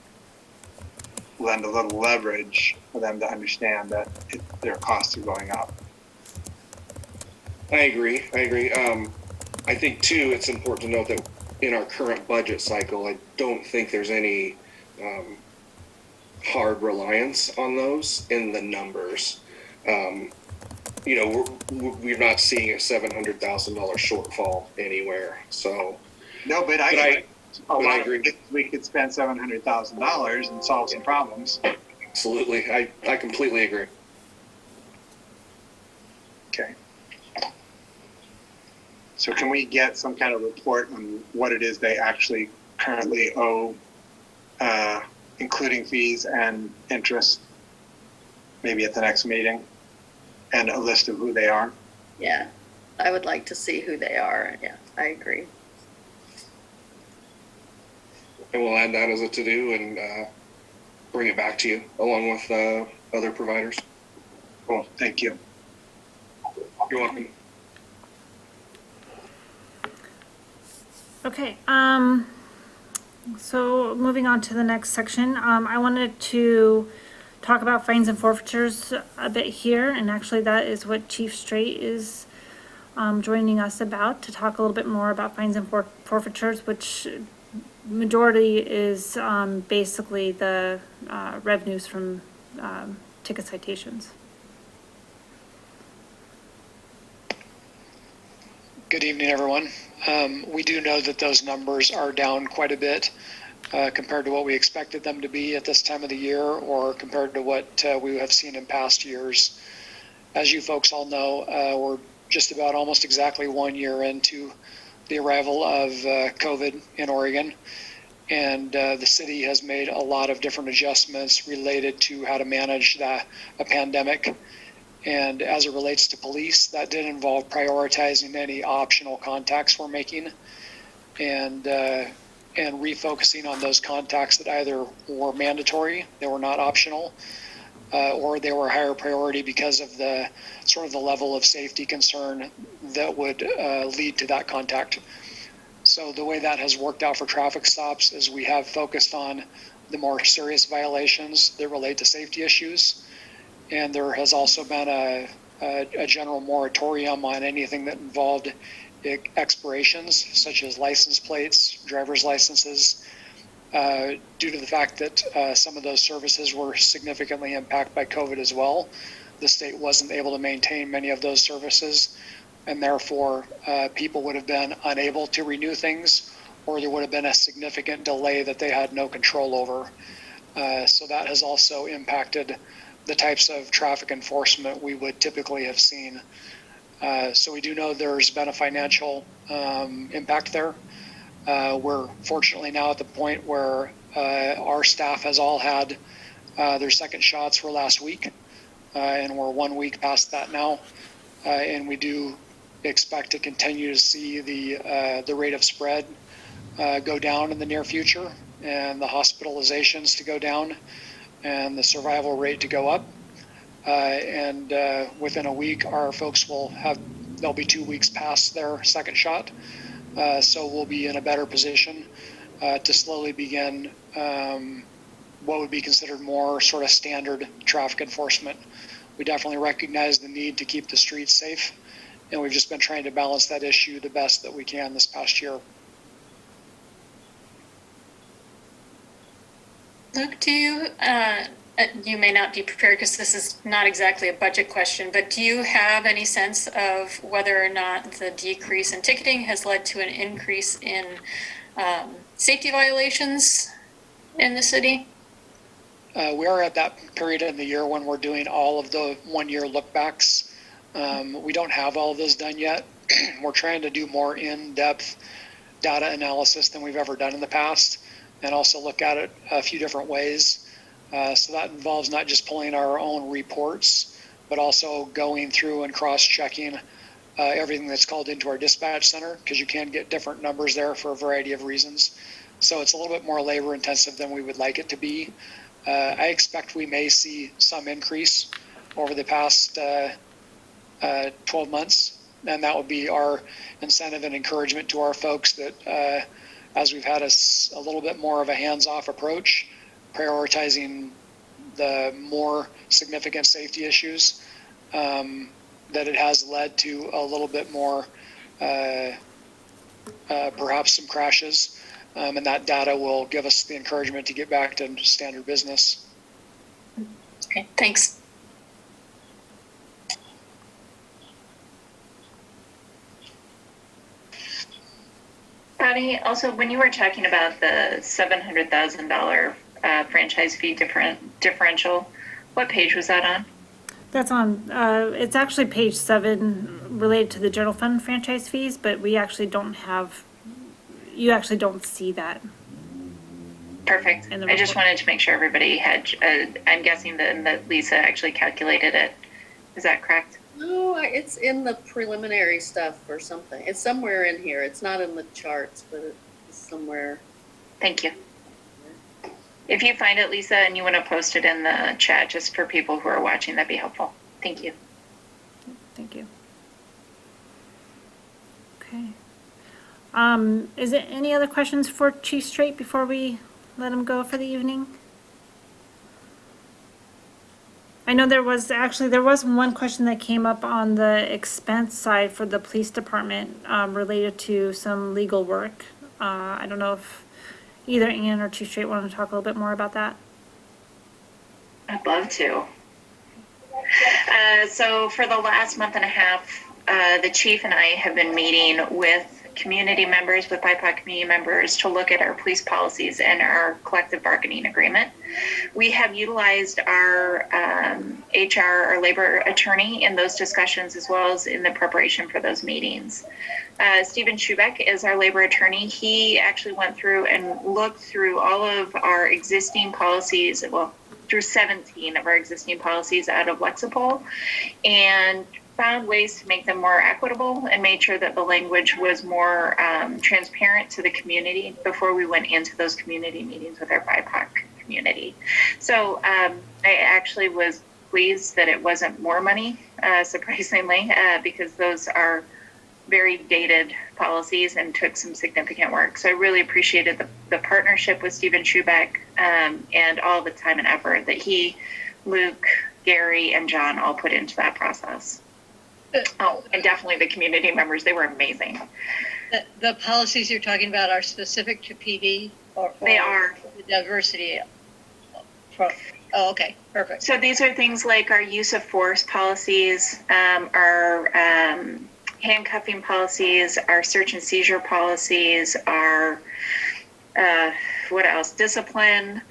lend a little leverage for them to understand that their costs are going up. I agree. I think, too, it's important to note that in our current budget cycle, I don't think there's any hard reliance on those in the numbers. We're not seeing a $700,000 shortfall anywhere. So No, but I agree. We could spend $700,000 and solve some problems. Absolutely. I completely agree. Okay. So can we get some kind of report on what it is they actually currently owe, including fees and interest, maybe at the next meeting, and a list of who they are? Yeah, I would like to see who they are. Yeah, I agree. And we'll add that as a to-do and bring it back to you along with other providers. Cool, thank you. You're welcome. Okay, so moving on to the next section, I wanted to talk about fines and forfeitures a bit here, and actually that is what Chief Straight is joining us about, to talk a little bit more about fines and forfeitures, which majority is basically the revenues from ticket citations. Good evening, everyone. We do know that those numbers are down quite a bit compared to what we expected them to be at this time of the year, or compared to what we have seen in past years. As you folks all know, we're just about almost exactly 1 year into the arrival of COVID in Oregon, and the city has made a lot of different adjustments related to how to manage a pandemic. And as it relates to police, that did involve prioritizing any optional contacts we're making, and refocusing on those contacts that either were mandatory, they were not optional, or they were higher priority because of the sort of the level of safety concern that would lead to that contact. So the way that has worked out for traffic stops is we have focused on the more serious violations that relate to safety issues. And there has also been a general moratorium on anything that involved expirations, such as license plates, driver's licenses, due to the fact that some of those services were significantly impacted by COVID as well. The state wasn't able to maintain many of those services, and therefore people would have been unable to renew things, or there would have been a significant delay that they had no control over. So that has also impacted the types of traffic enforcement we would typically have seen. So we do know there's been a financial impact there. We're fortunately now at the point where our staff has all had their second shots for last week, and we're 1 week past that now. And we do expect to continue to see the rate of spread go down in the near future, and the hospitalizations to go down, and the survival rate to go up. And within a week, our folks they'll be 2 weeks past their second shot. So we'll be in a better position to slowly begin what would be considered more sort of standard traffic enforcement. We definitely recognize the need to keep the streets safe, and we've just been trying to balance that issue the best that we can this past year. Luke, you may not be prepared because this is not exactly a budget question, but do you have any sense of whether or not the decrease in ticketing has led to an increase in safety violations in the city? We are at that period in the year when we're doing all of the one-year lookbacks. We don't have all of those done yet. We're trying to do more in-depth data analysis than we've ever done in the past, and also look at it a few different ways. So that involves not just pulling our own reports, but also going through and cross-checking everything that's called into our dispatch center, because you can get different numbers there for a variety of reasons. So it's a little bit more labor intensive than we would like it to be. I expect we may see some increase over the past 12 months, and that would be our incentive and encouragement to our folks that as we've had a little bit more of a hands-off approach, prioritizing the more significant safety issues, that it has led to a little bit more, perhaps some crashes. And that data will give us the encouragement to get back to standard business. Okay, thanks. Patty, also, when you were talking about the $700,000 franchise fee differential, what page was that on? That's on, it's actually page 7 related to the general fund franchise fees, but we actually don't have, you actually don't see that. Perfect. I just wanted to make sure everybody had, I'm guessing that Lisa actually calculated it. Is that correct? No, it's in the preliminary stuff or something. It's somewhere in here. It's not in the charts, but it's somewhere. Thank you. If you find it, Lisa, and you want to post it in the chat just for people who are watching, that'd be helpful. Thank you. Thank you. Okay. Is there any other questions for Chief Straight before we let him go for the evening? I know there was one question that came up on the expense side for the police department related to some legal work. I don't know if either Ann or Chief Straight want to talk a little bit more about that. I'd love to. So for the last month and a half, the chief and I have been meeting with community members, with BIPOC community members, to look at our police policies and our collective bargaining agreement. We have utilized our HR, our labor attorney, in those discussions, as well as in the preparation for those meetings. Stephen Schubeck is our labor attorney. He actually went through and looked through all of our existing policies, well, through 17 of our existing policies out of Lexipol, and found ways to make them more equitable and made sure that the language was more transparent to the community before we went into those community meetings with our BIPOC community. So I actually was pleased that it wasn't more money, surprisingly, because those are very dated policies and took some significant work. So I really appreciated the partnership with Stephen Schubeck and all the time and effort that he, Luke, Gary, and John all put into that process. Oh, and definitely the community members, they were amazing. The policies you're talking about are specific to PD or they are the diversity. Oh, okay, perfect. So these are things like our use of force policies, our handcuffing policies, our search and seizure policies, our what else? Discipline.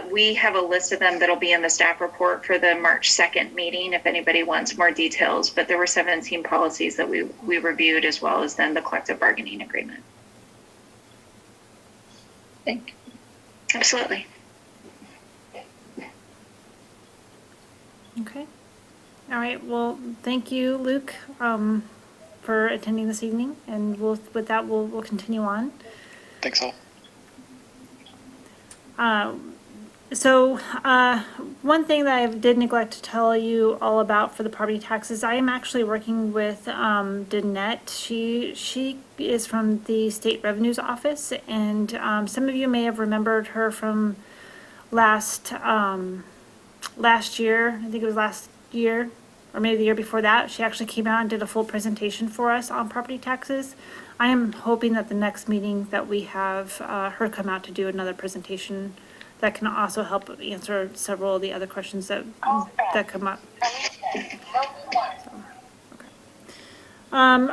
We have a list of them that'll be in the staff report for the March 2nd meeting if anybody wants more details, but there were 17 policies that we reviewed, as well as then the collective bargaining agreement. Thank you. Absolutely. Okay. All right. Well, thank you, Luke, for attending this evening, and with that we'll continue on. Thanks all. So, one thing that I did neglect to tell you all about for the property taxes, I am actually working with, Danette. She is from the State Revenues Office, and, some of you may have remembered her from last year. I think it was last year, or maybe the year before that. She actually came out and did a full presentation for us on property taxes. I am hoping that the next meeting that we have, her come out to do another presentation that can also help answer several of the other questions that come up.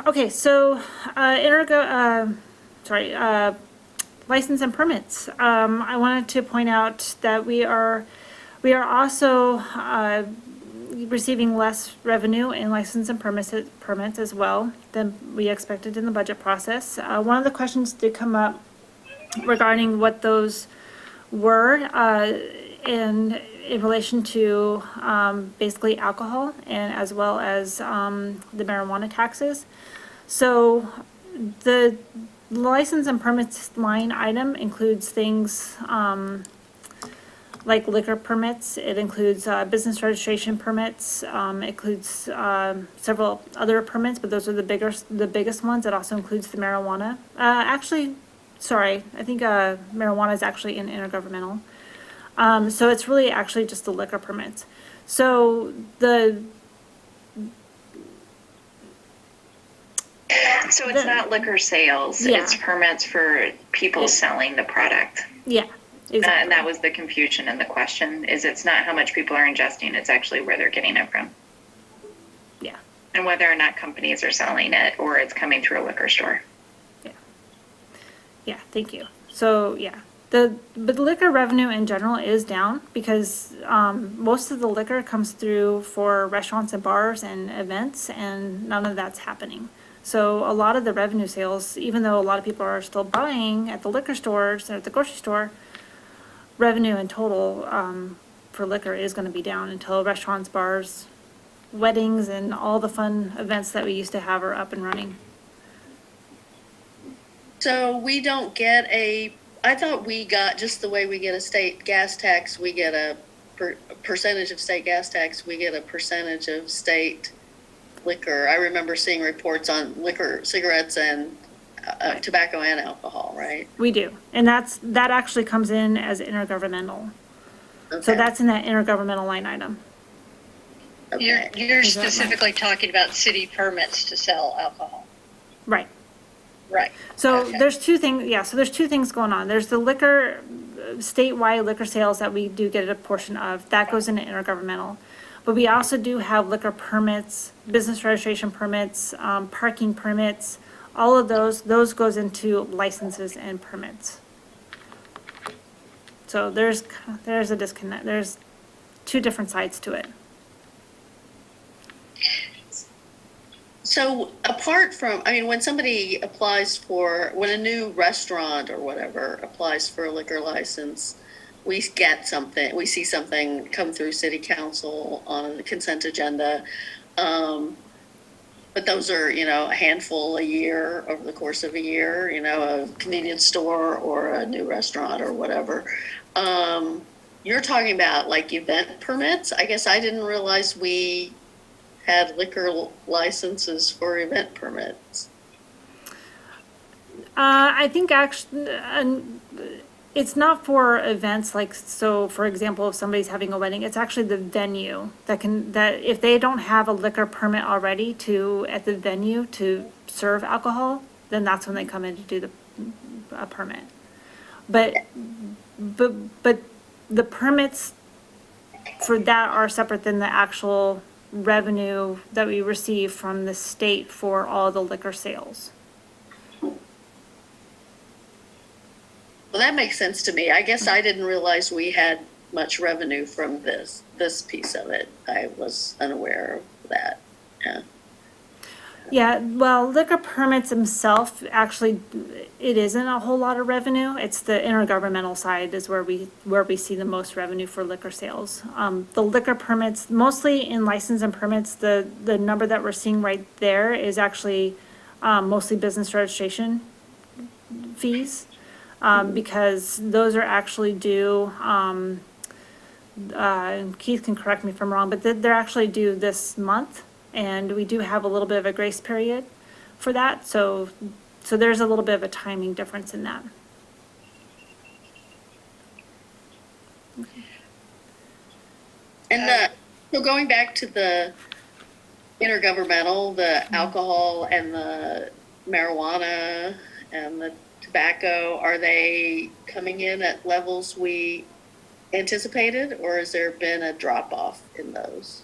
Okay, so, license and permits. I wanted to point out that we are also, receiving less revenue in license and permits as well than we expected in the budget process. One of the questions did come up regarding what those were, in relation to, basically alcohol and as well as, the marijuana taxes. So the license and permits line item includes things, like liquor permits. It includes, business registration permits. It includes, several other permits, but those are the biggest ones. It also includes the marijuana. Sorry, I think, marijuana is actually in intergovernmental. So it's really actually just the liquor permits. So So it's not liquor sales, Yeah. it's permits for people selling the product. yeah, exactly. And that was the confusion in the question, is it's not how much people are ingesting, it's actually where they're getting it from. Yeah. And whether or not companies are selling it or it's coming through a liquor store. Yeah, thank you. So, yeah, but the liquor revenue in general is down because, most of the liquor comes through for restaurants and bars and events, and none of that's happening. So a lot of the revenue sales, even though a lot of people are still buying at the liquor stores or at the grocery store, revenue in total, for liquor is gonna be down until restaurants, bars, weddings, and all the fun events that we used to have are up and running. So we don't get I thought we got, just the way we get a state gas tax, we get a percentage of state gas tax, we get a percentage of state liquor. I remember seeing reports on liquor, cigarettes, and tobacco and alcohol, right? We do, and that actually comes in as intergovernmental. So Okay. that's in that intergovernmental line item. Okay. You're Is that right? specifically talking about city permits to sell alcohol. Right. Right. So Okay. there's two things going on. There's the liquor, statewide liquor sales that we do get a portion of. That goes into intergovernmental. But we also do have liquor permits, business registration permits, parking permits. All of those goes into licenses and permits. So there's a disconnect. There's two different sides to it. So apart from, I mean, when somebody when a new restaurant or whatever applies for a liquor license, we see something come through city council on the consent agenda. But those are, a handful a year over the course of a year, a convenience store or a new restaurant or whatever. You're talking about like event permits? I guess I didn't realize we had liquor licenses for event permits. I think actually, it's not for events like, so for example, if somebody's having a wedding, it's actually the venue that if they don't have a liquor permit already at the venue to serve alcohol, then that's when they come in to do a permit. But the permits for that are separate than the actual revenue that we receive from the state for all the liquor sales. Well, that makes sense to me. I guess I didn't realize we had much revenue from this piece of it. I was unaware of that. Yeah. Yeah, well, liquor permits themselves, actually, it isn't a whole lot of revenue. It's the intergovernmental side is where we see the most revenue for liquor sales. The liquor permits, mostly in license and permits, the number that we're seeing right there is actually mostly business registration fees, because those are actually due and Keith can correct me if I'm wrong, but they're actually due this month, and we do have a little bit of a grace period for that, so there's a little bit of a timing difference in that. And so going back to the intergovernmental, the alcohol and the marijuana and the tobacco, are they coming in at levels we anticipated, or has there been a drop off in those?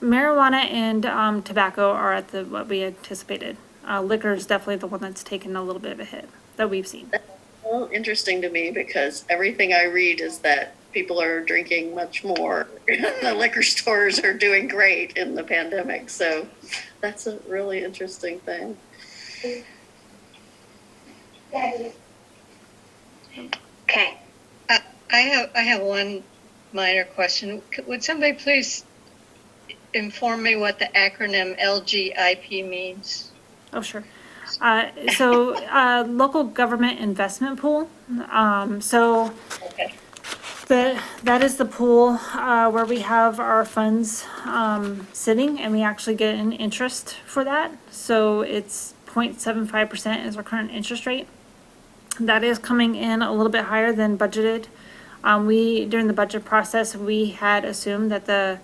Marijuana and tobacco are at what we anticipated. Liquor is definitely the one that's taken a little bit of a hit that we've seen. Well, interesting to me because everything I read is that people are drinking much more. The liquor stores are doing great in the pandemic, so that's a really interesting thing. Okay. I have one minor question. Would somebody please inform me what the acronym LGIP means? Oh, sure. Local government investment pool. Okay. That is the pool where we have our funds sitting, and we actually get an interest for that. So it's 0.75% is our current interest rate. That is coming in a little bit higher than budgeted. During the budget process, we had assumed that the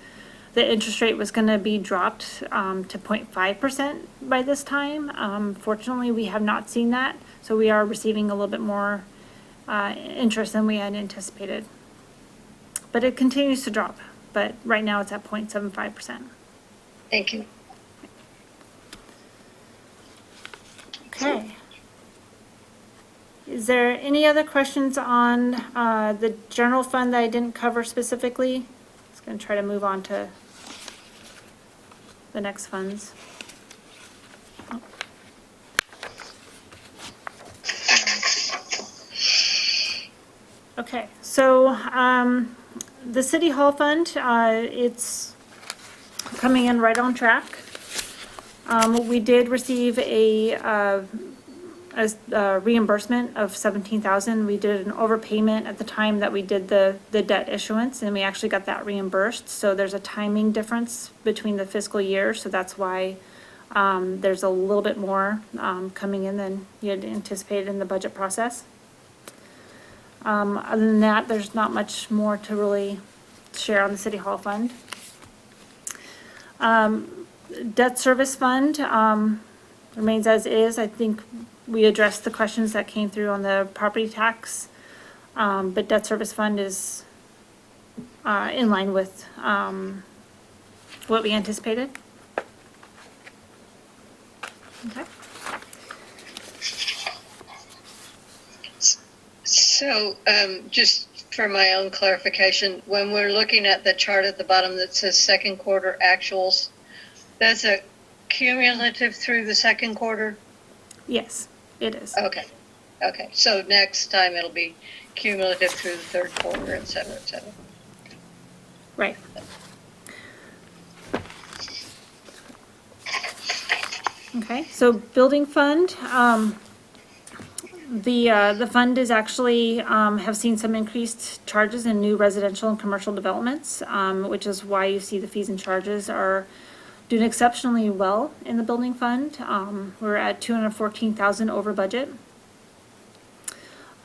interest rate was going to be dropped to 0.5% by this time. Fortunately, we have not seen that, so we are receiving a little bit more interest than we had anticipated. But it continues to drop, but right now it's at 0.75%. Thank you. Okay. Is there any other questions on the general fund that I didn't cover specifically? I was going to try to move on to the next funds. Okay, so the City Hall Fund, it's coming in right on track. We did receive a reimbursement of $17,000. We did an overpayment at the time that we did the debt issuance, and we actually got that reimbursed. So there's a timing difference between the fiscal years, so that's why there's a little bit more coming in than you had anticipated in the budget process. Other than that, there's not much more to really share on the City Hall Fund. Debt Service Fund remains as is. I think we addressed the questions that came through on the property tax, but Debt Service Fund is in line with what we anticipated. Okay. So, just for my own clarification, when we're looking at the chart at the bottom that says second quarter actuals, that's a cumulative through the second quarter? Yes, it is. Okay. Okay. So next time it'll be cumulative through the third quarter, et cetera, et cetera. Right. Okay, so building fund, the fund is actually, have seen some increased charges in new residential and commercial developments, which is why you see the fees and charges are doing exceptionally well in the building fund. We're at 214,000 over budget.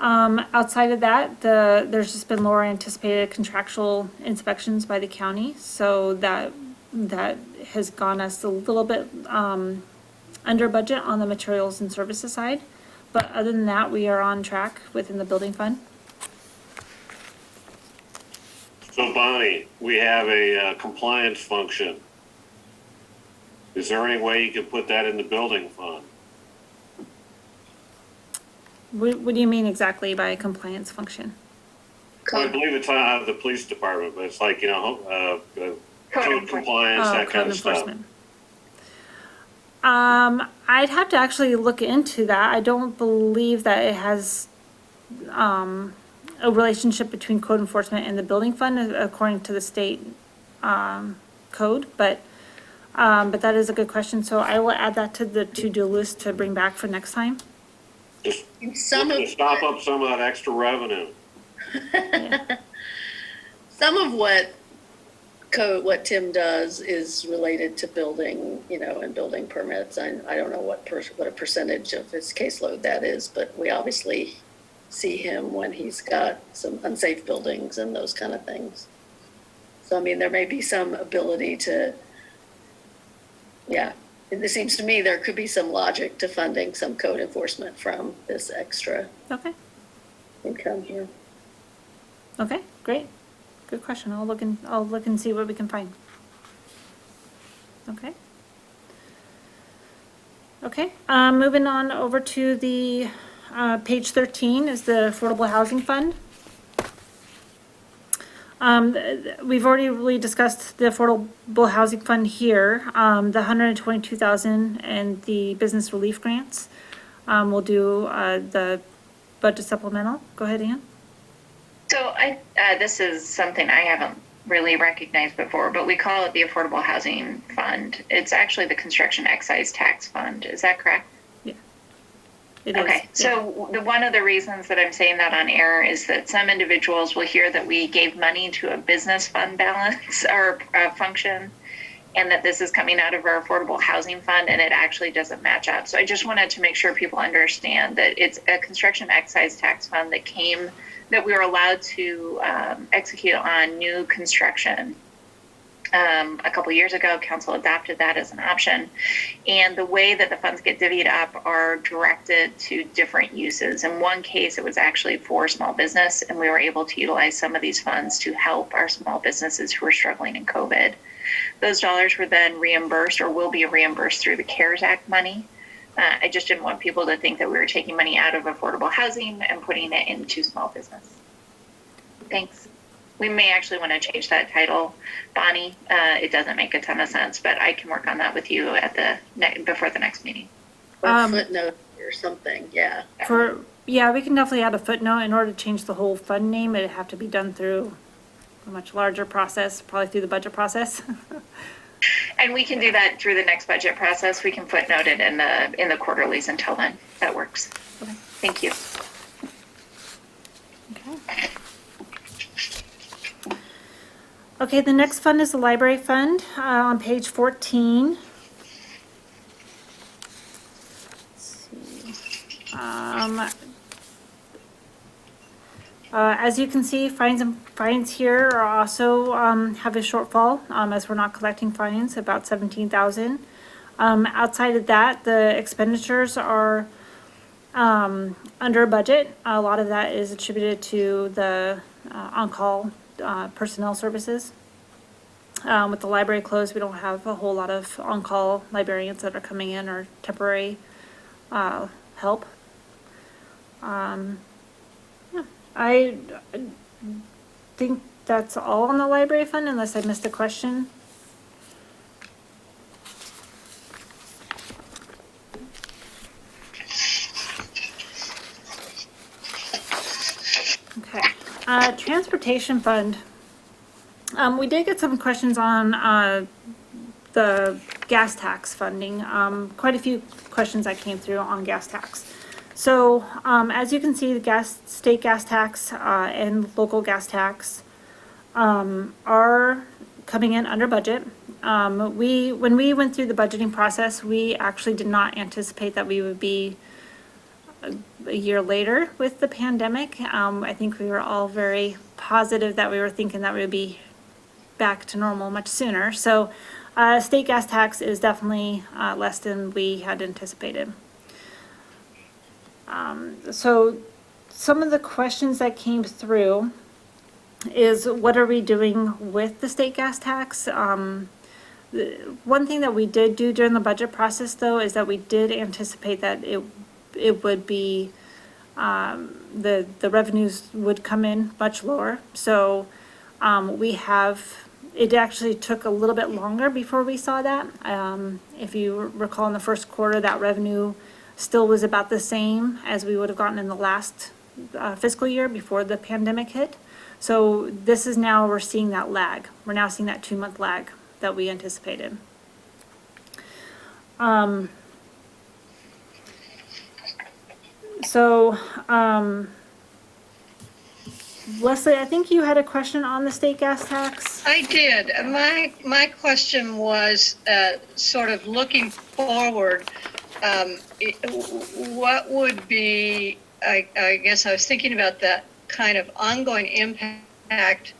Outside of that, there's just been lower anticipated contractual inspections by the county, so that has gone us a little bit under budget on the materials and services side. But other than that, we are on track within the building fund. So Bonnie, we have a compliance function. Is there any way you can put that in the building fund? What do you mean exactly by compliance function? I believe it's out of the police department, but it's like, code compliance, that kind of stuff. I'd have to actually look into that. I don't believe that it has a relationship between code enforcement and the building fund according to the state code, but that is a good question. So I will add that to the to-do list to bring back for next time. Just to stop up some of that extra revenue. Yeah. some of what Tim does is related to building, and building permits. I don't know what a percentage of his caseload that is, but we obviously see him when he's got some unsafe buildings and those kind of things. So, I mean, there may be some ability to, it seems to me there could be some logic to funding some code enforcement from this extra Okay. income here. Okay, great. Good question. I'll look and see what we can find. Okay. Okay, moving on over to the, page 13 is the Affordable Housing Fund. We've already really discussed the Affordable Housing Fund here, the 122,000 and the business relief grants. We'll do, the budget supplemental. Go ahead, Ann. So this is something I haven't really recognized before, but we call it the Affordable Housing Fund. It's actually the Construction Excise Tax Fund. Is that correct? Yeah. It okay. is. So one of the reasons that I'm saying that on air is that some individuals will hear that we gave money to a business fund balance or function, and that this is coming out of our Affordable Housing Fund, and it actually doesn't match up. So I just wanted to make sure people understand that it's a Construction Excise Tax Fund that we were allowed to execute on new construction. A couple years ago, council adopted that as an option. And the way that the funds get divvied up are directed to different uses. In one case, it was actually for small business, and we were able to utilize some of these funds to help our small businesses who are struggling in COVID. Those dollars were then reimbursed or will be reimbursed through the CARES Act money. I just didn't want people to think that we were taking money out of affordable housing and putting it into small business. Thanks. We may actually want to change that title, Bonnie. It doesn't make a ton of sense, but I can work on that with you at before the next meeting. Or footnote or something, yeah. We can definitely add a footnote. In order to change the whole fund name, it'd have to be done through a much larger process, probably through the budget process. And we can do that through the next budget process. We can footnote it in the quarterlies until then. That works. Okay. Thank you. Okay. Okay, the next fund is the library fund, on page 14. Let's see. As you can see, fines here are also, have a shortfall, as we're not collecting fines, about 17,000. Outside of that, the expenditures are, under budget. A lot of that is attributed to the, on-call, personnel services. With the library closed, we don't have a whole lot of on-call librarians that are coming in or temporary help. I think that's all on the library fund unless I missed a question. Okay, transportation fund. We did get some questions on the gas tax funding. Quite a few questions that came through on gas tax. So as you can see, the state gas tax and local gas tax are coming in under budget. When we went through the budgeting process, we actually did not anticipate that we would be a year later with the pandemic. I think we were all very positive that we were thinking that we would be back to normal much sooner. So state gas tax is definitely less than we had anticipated. So some of the questions that came through is what are we doing with the state gas tax? One thing that we did do during the budget process though is that we did anticipate that it would be the revenues would come in much lower. So it actually took a little bit longer before we saw that. If you recall in the first quarter, that revenue still was about the same as we would have gotten in the last fiscal year before the pandemic hit. So this is now, we're seeing that lag. We're now seeing that 2-month lag that we anticipated. Leslie, I think you had a question on the state gas tax. I did. My question was sort of looking forward. What would be? I guess I was thinking about that kind of ongoing impact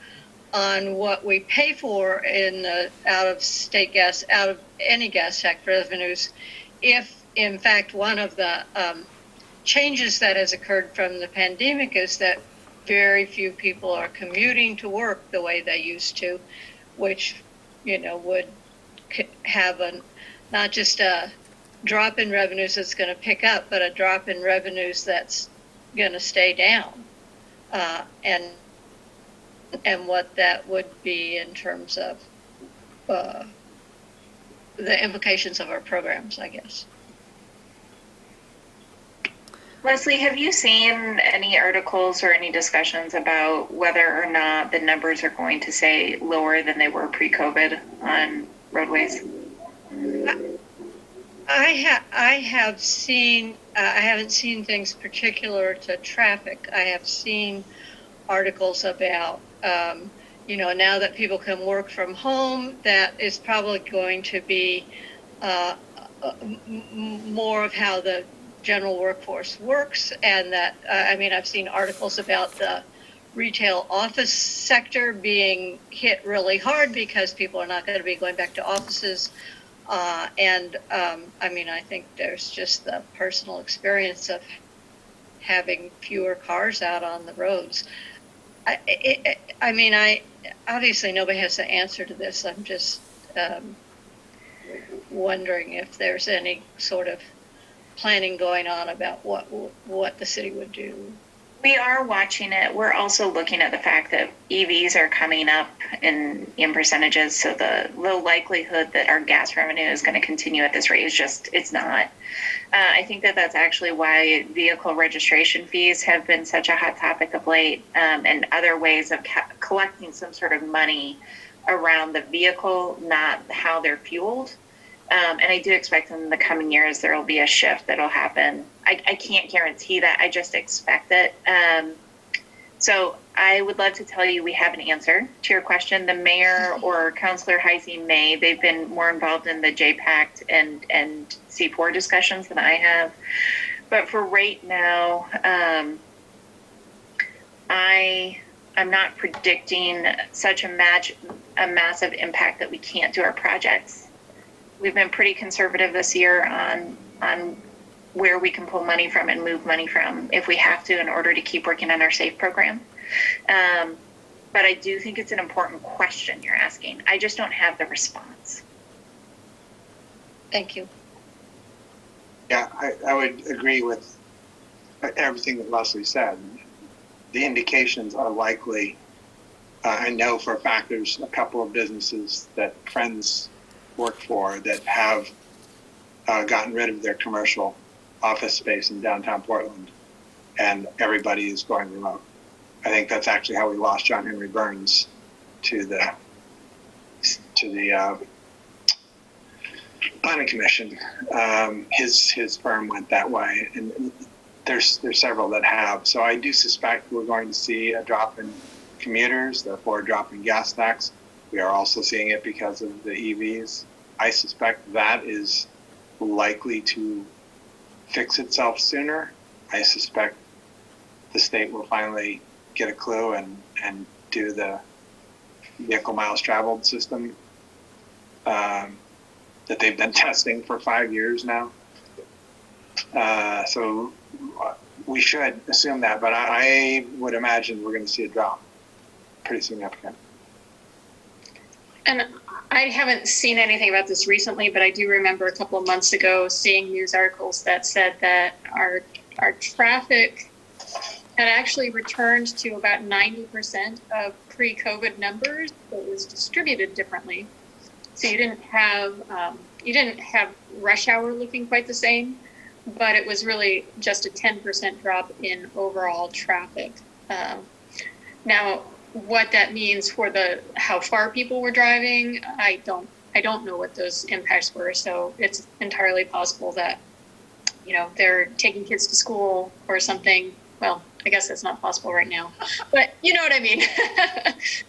on what we pay for in out of state gas, out of any gas tax revenues, if in fact one of the changes that has occurred from the pandemic is that very few people are commuting to work the way they used to, which, would have not just a drop in revenues that's going to pick up, but a drop in revenues that's going to stay down. And what that would be in terms of the implications of our programs, I guess. Leslie, have you seen any articles or any discussions about whether or not the numbers are going to say lower than they were pre-COVID on roadways? I have seen, I haven't seen things particular to traffic. I have seen articles about, now that people can work from home, that is probably going to be more of how the general workforce works. And that, I've seen articles about the retail office sector being hit really hard because people are not going to be going back to offices. I think there's just the personal experience of having fewer cars out on the roads. Obviously nobody has the answer to this. I'm just wondering if there's any sort of planning going on about what the city would do. We are watching it. We're also looking at the fact that EVs are coming up in percentages, so the low likelihood that our gas revenue is going to continue at this rate is it's not. I think that's actually why vehicle registration fees have been such a hot topic of late, and other ways of collecting some sort of money around the vehicle, not how they're fueled. And I do expect in the coming years there will be a shift that'll happen. I can't guarantee that. I just expect it. So I would love to tell you we have an answer to your question. The mayor or Councillor Heisey may. They've been more involved in the JPACT and C4 discussions than I have. But for right now, I'm not predicting such a massive impact that we can't do our projects. We've been pretty conservative this year on where we can pull money from and move money from if we have to in order to keep working on our SAFE program. But I do think it's an important question you're asking. I just don't have the response. Thank you. Yeah, I would agree with everything that Leslie said. The indications are likely, I know for a fact there's a couple of businesses that friends work for that have gotten rid of their commercial office space in downtown Portland, and everybody is going remote. I think that's actually how we lost John Henry Burns to the planning commission. His firm went that way, and there's several that have. So I do suspect we're going to see a drop in commuters, therefore a drop in gas tax. We are also seeing it because of the EVs. I suspect that is likely to fix itself sooner. I suspect the state will finally get a clue and do the vehicle miles traveled system that they've been testing for 5 years now. So we should assume that, but I would imagine we're going to see a drop pretty significant. And I haven't seen anything about this recently, but I do remember a couple of months ago seeing news articles that said that our traffic had actually returned to about 90% of pre-COVID numbers, but it was distributed differently. So you didn't have rush hour looking quite the same, but it was really just a 10% drop in overall traffic. Now, what that means for how far people were driving, I don't know what those impacts were. So it's entirely possible that, they're taking kids to school or something, well, I guess that's not possible right now, but you know what I mean?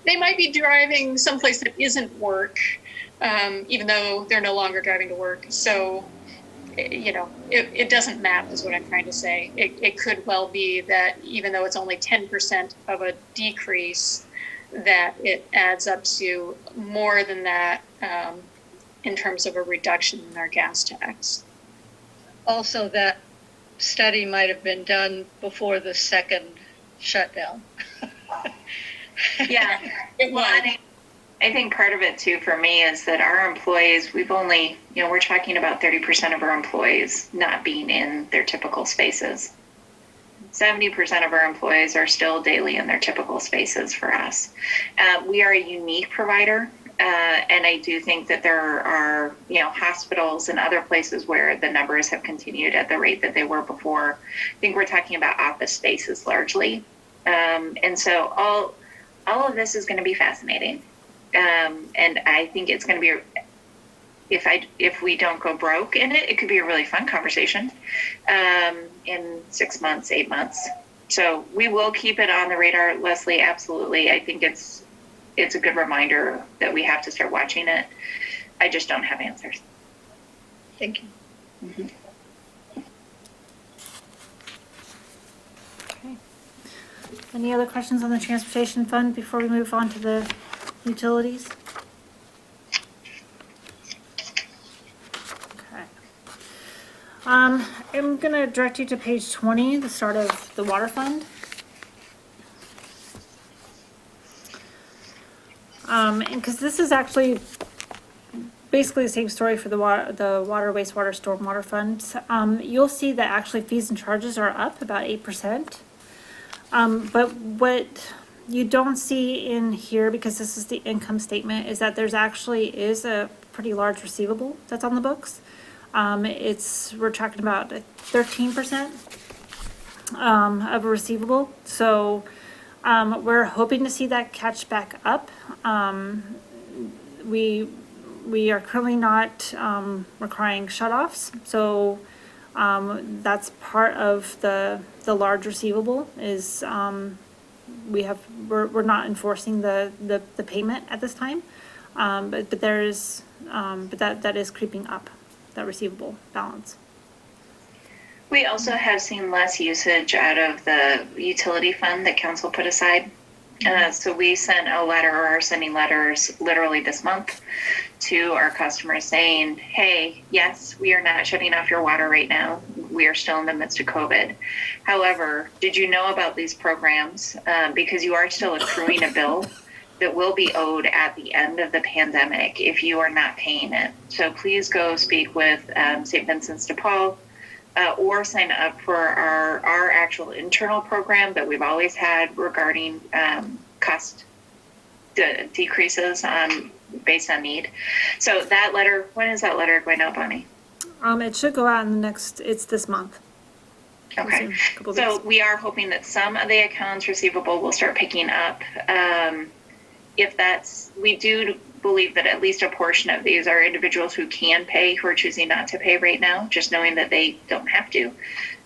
They might be driving someplace that isn't work, even though they're no longer driving to work. So, it doesn't map is what I'm trying to say. It could well be that even though it's only 10% of a decrease, that it adds up to more than that in terms of a reduction in our gas tax. Also, that study might have been done before the second shutdown. Yeah, well, I think part of it too for me is that our employees, we've only, we're talking about 30% of our employees not being in their typical spaces. 70% of our employees are still daily in their typical spaces for us. We are a unique provider. And I do think that there are, hospitals and other places where the numbers have continued at the rate that they were before. I think we're talking about office spaces largely. And so all of this is going to be fascinating. And I think it's going to be, if we don't go broke in it, it could be a really fun conversation in 6 months, 8 months. So we will keep it on the radar, Leslie. Absolutely. I think it's a good reminder that we have to start watching it. I just don't have answers. Thank you. Mm-hmm. Okay. Any other questions on the transportation fund before we move on to the utilities? Okay. I'm going to direct you to page 20, the start of the water fund. And because this is actually basically the same story for the water, wastewater, stormwater funds. You'll see that actually fees and charges are up about 8%. But what you don't see in here, because this is the income statement, is that there's actually is a pretty large receivable that's on the books. We're talking about 13% of a receivable. So we're hoping to see that catch back up. We are currently not requiring shutoffs, so that's part of the large receivable. Is we're not enforcing the payment at this time, but that is creeping up, that receivable balance. We also have seen less usage out of the utility fund that council put aside. So we sent a letter, or are sending letters literally this month to our customers saying, hey, yes, we are not shutting off your water right now. We are still in the midst of COVID. However, did you know about these programs? Because you are still accruing a bill that will be owed at the end of the pandemic if you are not paying it. So please go speak with St. Vincent's de Paul. Or sign up for our actual internal program that we've always had regarding cost decreases based on need. So that letter, when is that letter going out, Bonnie? It should go out in it's this month. Okay. So we are hoping that some of the accounts receivable will start picking up. We do believe that at least a portion of these are individuals who can pay, who are choosing not to pay right now, just knowing that they don't have to.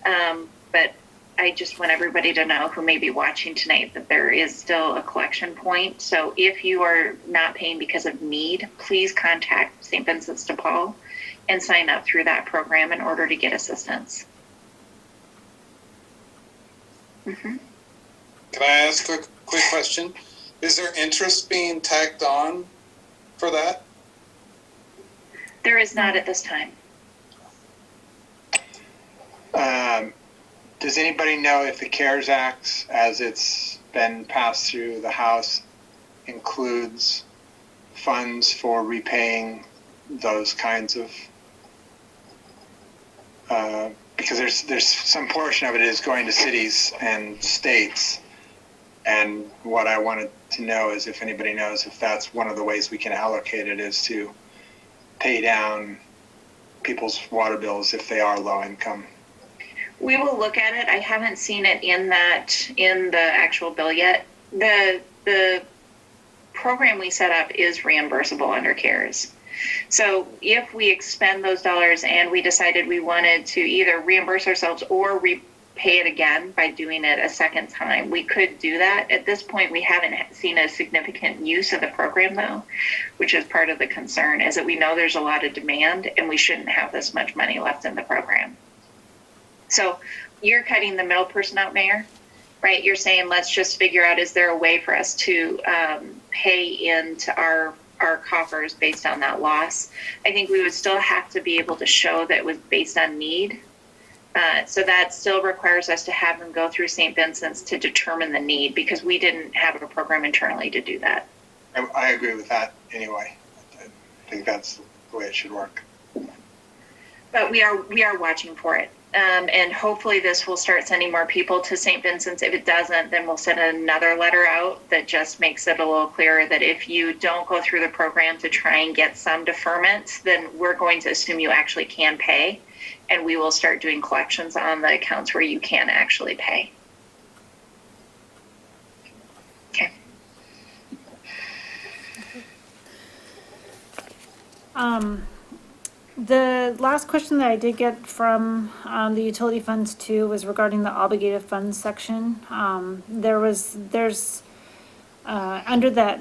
But I just want everybody to know who may be watching tonight that there is still a collection point. So if you are not paying because of need, please contact St. Vincent's de Paul and sign up through that program in order to get assistance. Mm-hmm. Can I ask a quick question? Is there interest being tacked on for that? There is not at this time. Does anybody know if the CARES Act, as it's been passed through the House, includes funds for repaying those kinds of, because there's some portion of it is going to cities and states, and what I wanted to know is if anybody knows if that's one of the ways we can allocate it, is to pay down people's water bills if they are low income. We will look at it. I haven't seen it in the actual bill yet. The program we set up is reimbursable under CARES. So if we expend those dollars and we decided we wanted to either reimburse ourselves or pay it again by doing it a second time. We could do that. At this point, we haven't seen a significant use of the program though, which is part of the concern, is that we know there's a lot of demand and we shouldn't have this much money left in the program. So you're cutting the middle person out, Mayor, right? You're saying, let's just figure out, is there a way for us to pay into our coffers based on that loss? I think we would still have to be able to show that it was based on need. So that still requires us to have them go through St. Vincent's to determine the need, because we didn't have a program internally to do that. I agree with that anyway. I think that's the way it should work. But we are watching for it. And hopefully this will start sending more people to St. Vincent's. If it doesn't, then we'll send another letter out that just makes it a little clearer that if you don't go through the program to try and get some deferment, then we're going to assume you actually can pay. And we will start doing collections on the accounts where you can actually pay. Okay. The last question that I did get from the utility funds too was regarding the obligated funds section. There's under that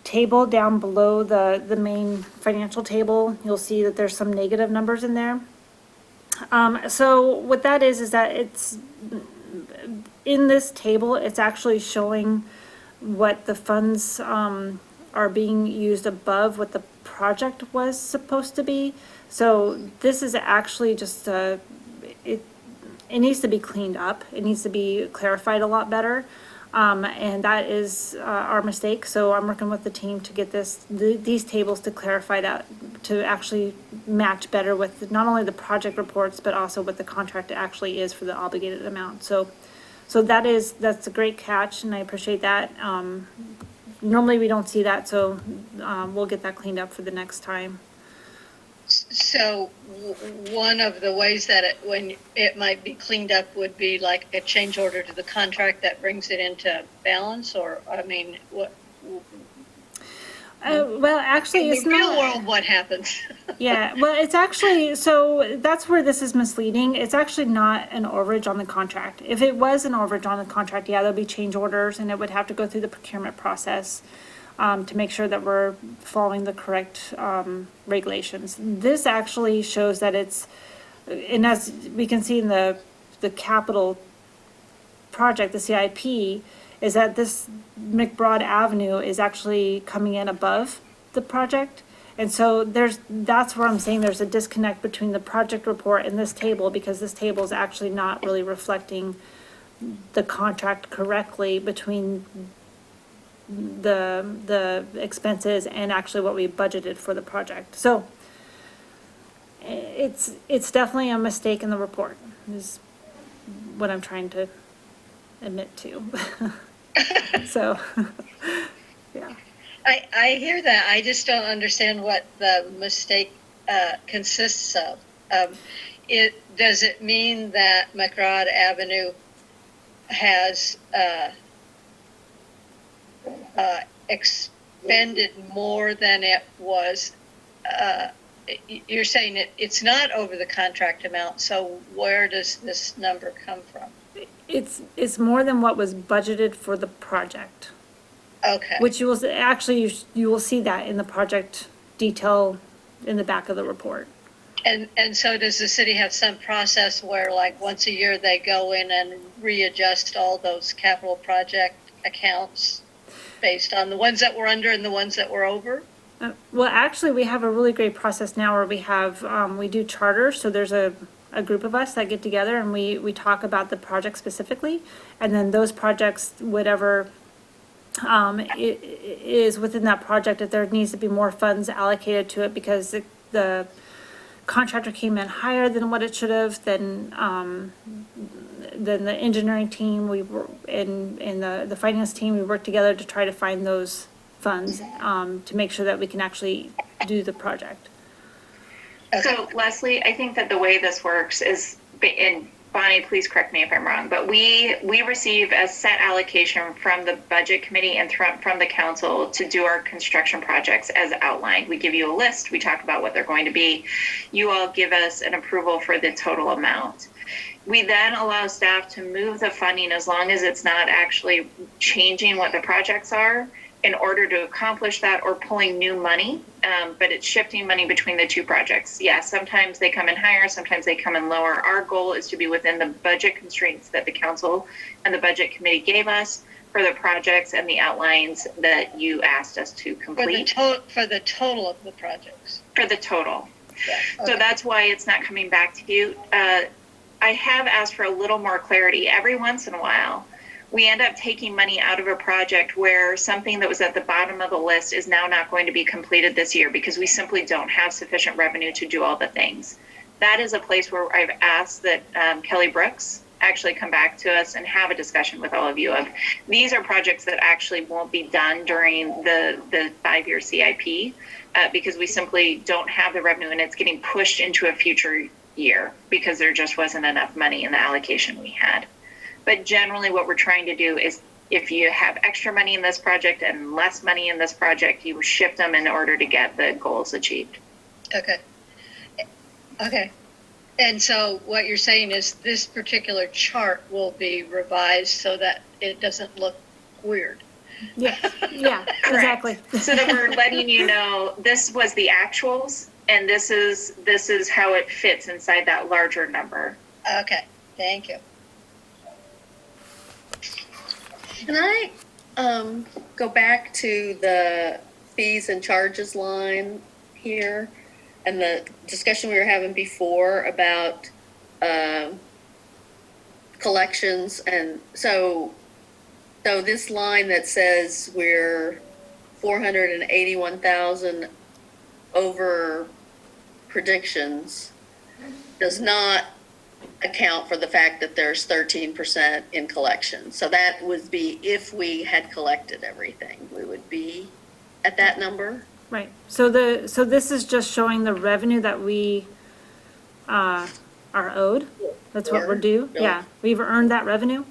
table down below the main financial table, you'll see that there's some negative numbers in there. So what that is that it's in this table, it's actually showing what the funds are being used above what the project was supposed to be. So this is actually just it needs to be cleaned up. It needs to be clarified a lot better. And that is our mistake. So I'm working with the team to get these tables to clarify that, to actually match better with not only the project reports, but also what the contract actually is for the obligated amount. So that's a great catch, and I appreciate that. Normally we don't see that, so we'll get that cleaned up for the next time. So one of the ways that when it might be cleaned up would be like a change order to the contract that brings it into balance, or, I mean, what? Well, actually, it's in the real not. world, what happens? Yeah, well, it's actually, so that's where this is misleading. It's actually not an overage on the contract. If it was an overage on the contract, yeah, there'll be change orders and it would have to go through the procurement process to make sure that we're following the correct regulations. This actually shows that it's, and as we can see in the capital project, the CIP, is that this McBride Avenue is actually coming in above the project. And so that's where I'm saying there's a disconnect between the project report and this table, because this table is actually not really reflecting the contract correctly between the expenses and actually what we budgeted for the project. So it's definitely a mistake in the report, is what I'm trying to admit to. So, yeah. I hear that. I just don't understand what the mistake consists of. Does it mean that McBride Avenue has expended more than it was? You're saying it's not over the contract amount, so where does this number come from? It's more than what was budgeted for the project. Okay. Which you will actually, you will see that in the project detail in the back of the report. And so does the city have some process where, like, once a year they go in and readjust all those capital project accounts based on the ones that were under and the ones that were over? Well, actually, we have a really great process now where we have, we do charters. So there's a group of us that get together and we talk about the project specifically. And then those projects, whatever it is within that project, if there needs to be more funds allocated to it because the contractor came in higher than what it should have, then the engineering team, and the finance team, we work together to try to find those funds to make sure that we can actually do the project. So Leslie, I think that the way this works is, and Bonnie, please correct me if I'm wrong, but we receive a set allocation from the budget committee and from the council to do our construction projects as outlined. We give you a list, we talk about what they're going to be. You all give us an approval for the total amount. We then allow staff to move the funding as long as it's not actually changing what the projects are in order to accomplish that or pulling new money. But it's shifting money between the two projects. Yeah, sometimes they come in higher, sometimes they come in lower. Our goal is to be within the budget constraints that the council and the budget committee gave us for the projects and the outlines that you asked us to complete. For the total of the projects. For the total. Yeah. So Okay. that's why it's not coming back to you. I have asked for a little more clarity. Every once in a while, we end up taking money out of a project where something that was at the bottom of the list is now not going to be completed this year because we simply don't have sufficient revenue to do all the things. That is a place where I've asked that Kelly Brooks actually come back to us and have a discussion with all of you of these are projects that actually won't be done during the 5-year CIP because we simply don't have the revenue and it's getting pushed into a future year because there just wasn't enough money in the allocation we had. But generally what we're trying to do is if you have extra money in this project and less money in this project, you shift them in order to get the goals achieved. Okay. Okay. And so what you're saying is this particular chart will be revised so that it doesn't look weird. Yeah, yeah, exactly. So that we're letting you know this was the actuals and this is how it fits inside that larger number. Okay, thank you. Can I go back to the fees and charges line here and the discussion we were having before about collections? And so this line that says we're 481,000 over predictions does not account for the fact that there's 13% in collection. So that would be if we had collected everything, we would be at that number. Right, so this is just showing the revenue that we, are owed, that's what we're due, yeah, we've earned that revenue.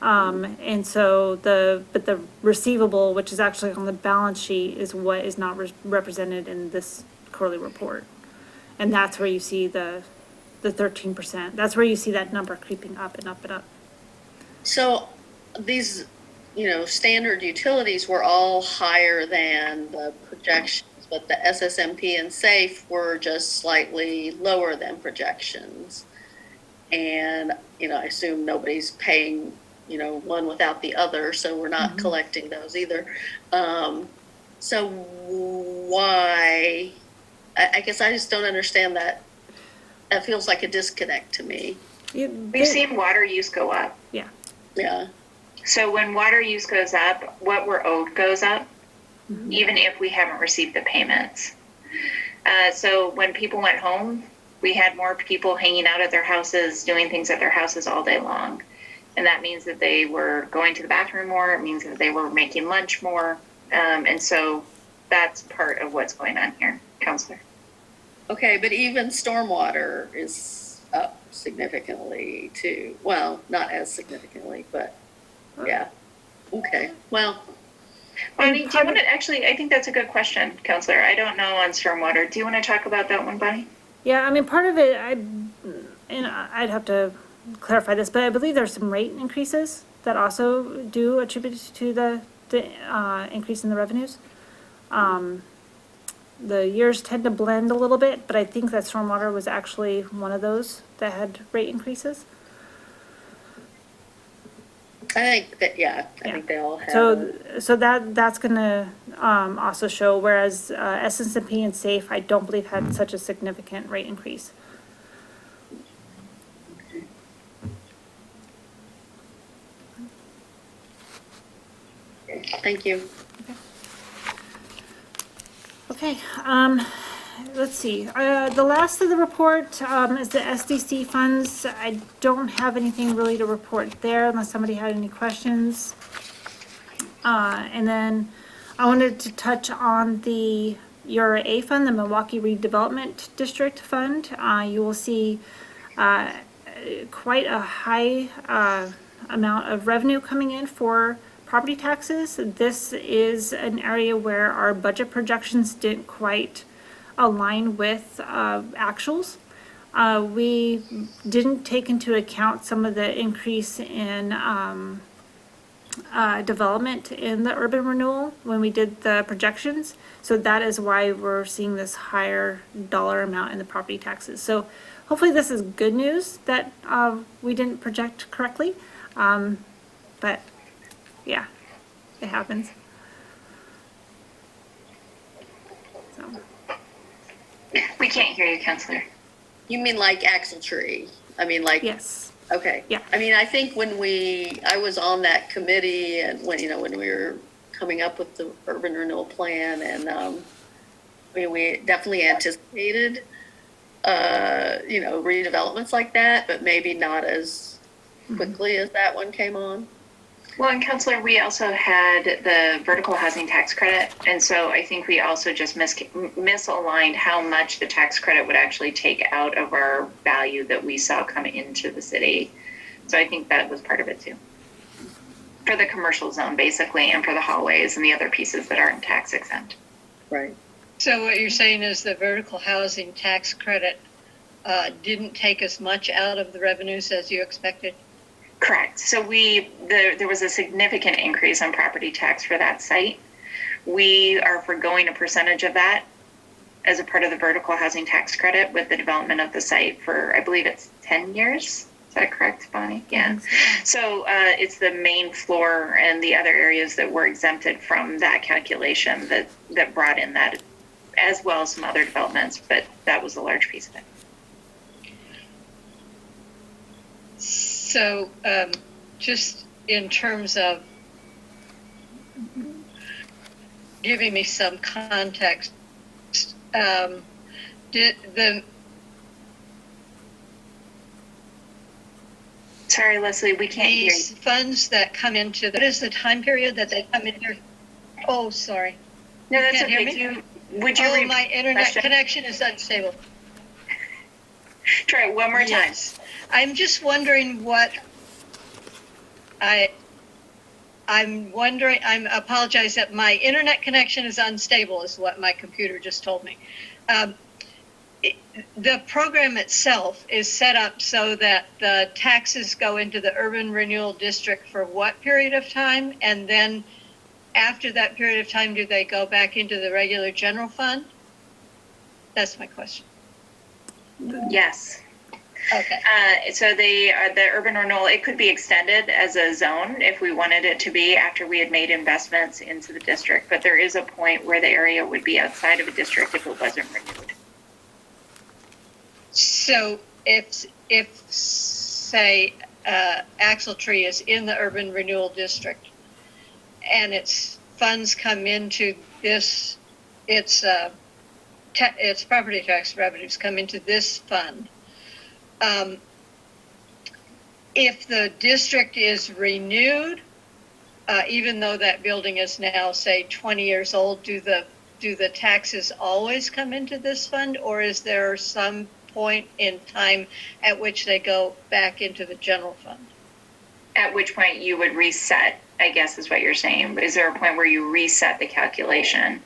And so but the receivable, which is actually on the balance sheet, is what is not represented in this quarterly report. And that's where you see the 13%, that's where you see that number creeping up and up and up. So these, standard utilities were all higher than the projections, but the SSMP and SAFE were just slightly lower than projections. And, I assume nobody's paying, one without the other, so we're not collecting those either. So why, I guess I just don't understand that. That feels like a disconnect to me. We've seen water use go up. Yeah. Yeah. So when water use goes up, what we're owed goes up, even if we haven't received the payments. So when people went home, we had more people hanging out at their houses, doing things at their houses all day long. And that means that they were going to the bathroom more. It means that they were making lunch more. And so that's part of what's going on here, Counselor. Okay, but even stormwater is up significantly too. Well, not as significantly, but yeah. Okay, well. Bonnie, do you want to actually, I think that's a good question, Counselor. I don't know on stormwater. Do you want to talk about that one, Bonnie? Yeah, I mean, part of it, I'd have to clarify this, but I believe there's some rate increases that also do attribute to the increase in the revenues. The years tend to blend a little bit, but I think that stormwater was actually one of those that had rate increases. I think that, I think they all have. So that's gonna also show, whereas S&P and SAFE, I don't believe had such a significant rate increase. Thank you. Okay, let's see, the last of the report, is the SDC funds. I don't have anything really to report there unless somebody had any questions. And then I wanted to touch on the URA fund, the Milwaukee Redevelopment District Fund. You will see, quite a high, amount of revenue coming in for property taxes. This is an area where our budget projections didn't quite align with actuals. We didn't take into account some of the increase in development in the urban renewal when we did the projections. So that is why we're seeing this higher dollar amount in the property taxes. So hopefully this is good news that we didn't project correctly. But yeah, it happens. So. We can't hear you, Counselor. You mean like Axle Tree? I mean, like, Yes. okay. Yeah. I mean, I think I was on that committee and when we were coming up with the urban renewal plan and, we definitely anticipated, redevelopments like that, but maybe not as quickly as that one came on. Well, and Counselor, we also had the vertical housing tax credit, and so I think we also just misaligned how much the tax credit would actually take out of our value that we saw come into the city. So I think that was part of it too. For the commercial zone, basically, and for the hallways and the other pieces that aren't tax exempt. Right. So what you're saying is the vertical housing tax credit didn't take as much out of the revenues as you expected? Correct. So there was a significant increase on property tax for that site. We are foregoing a percentage of that as a part of the vertical housing tax credit with the development of the site for, I believe it's 10 years. Is that correct, Bonnie? Yeah. So it's the main floor and the other areas that were exempted from that calculation that brought in that, as well as some other developments, but that was a large piece of it. So just in terms of giving me some context, Sorry, Leslie, we can't hear you. These funds that come into what is the time period that they come in here? Oh, sorry. No, that's Can't hear okay. me? Would you repeat my internet question? connection is unstable. Try it one more time. Yes. I'm just wondering I apologize that my internet connection is unstable is what my computer just told me. The program itself is set up so that the taxes go into the urban renewal district for what period of time? And then after that period of time, do they go back into the regular general fund? That's my question. Yes. Okay. So the urban renewal, it could be extended as a zone if we wanted it to be after we had made investments into the district. But there is a point where the area would be outside of a district if it wasn't renewed. So if say Axle Tree is in the urban renewal district and its funds come into this, its property tax revenues come into this fund, if the district is renewed, even though that building is now, say, 20 years old, do the taxes always come into this fund, or is there some point in time at which they go back into the general fund? At which point you would reset, I guess is what you're saying. Is there a point where you reset the calculation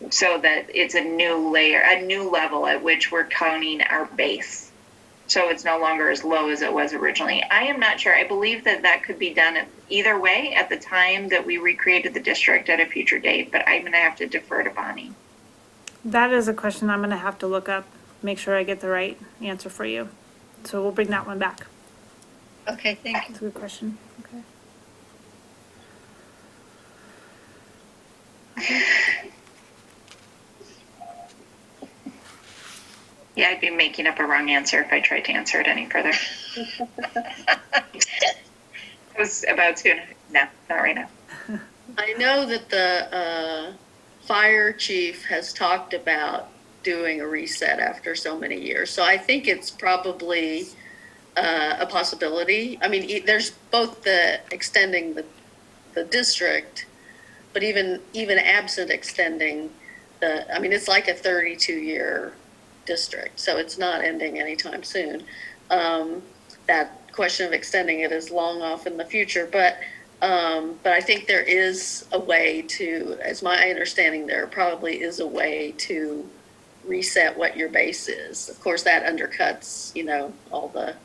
so that it's a new layer, a new level at which we're counting our base? So it's no longer as low as it was originally. I am not sure. I believe that could be done either way at the time that we recreated the district at a future date, but I'm going to have to defer to Bonnie. That is a question I'm going to have to look up, make sure I get the right answer for you. So we'll bring that one back. Okay, thank you. That's a good question. Okay. Yeah, I'd be making up a wrong answer if I tried to answer it any further. It was about to. No, not right now. I know that the fire chief has talked about doing a reset after so many years. So I think it's probably a possibility. I mean, there's both the extending the district, but even absent extending it's like a 32-year district, so it's not ending anytime soon. That question of extending it is long off in the future, but I think there is a way to, as my understanding, there probably is a way to reset what your base is. Of course, that undercuts, all the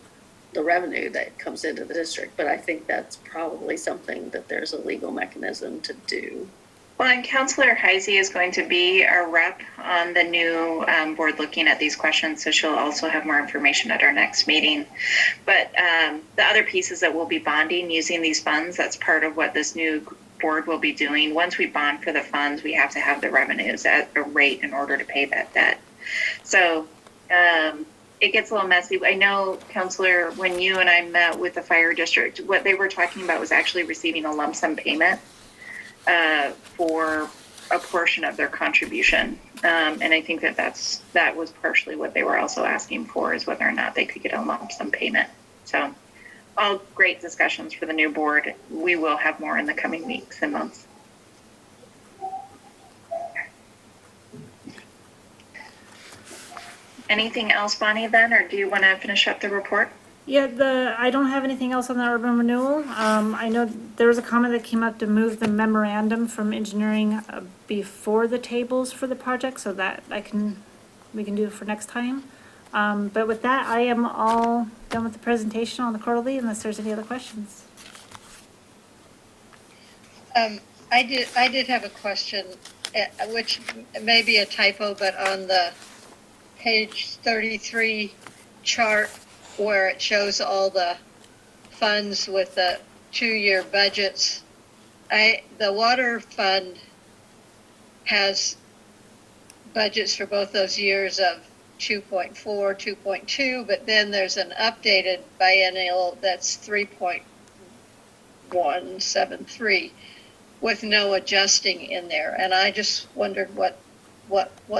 revenue that comes into the district, but I think that's probably something that there's a legal mechanism to do. Well, and Counselor Heisey is going to be our rep on the new board looking at these questions, so she'll also have more information at our next meeting. But the other piece is that we'll be bonding using these funds. That's part of what this new board will be doing. Once we bond for the funds, we have to have the revenues at a rate in order to pay that debt. So it gets a little messy. I know, Counselor, when you and I met with the fire district, what they were talking about was actually receiving a lump sum payment for a portion of their contribution. And I think that was partially what they were also asking for, is whether or not they could get a lump sum payment. So all great discussions for the new board. We will have more in the coming weeks and months. Anything else, Bonnie, then, or do you want to finish up the report? Yeah, I don't have anything else on the urban renewal. I know there was a comment that came up to move the memorandum from engineering before the tables for the project, so that we can do for next time. But with that, I am all done with the presentation on the quarterly, unless there's any other questions. I did have a question, which may be a typo, but on the page 33 chart where it shows all the funds with the 2-year budgets, the water fund has budgets for both those years of 2.4, 2.2, but then there's an updated biennial that's 3.173 with no adjusting in there. And I just wondered what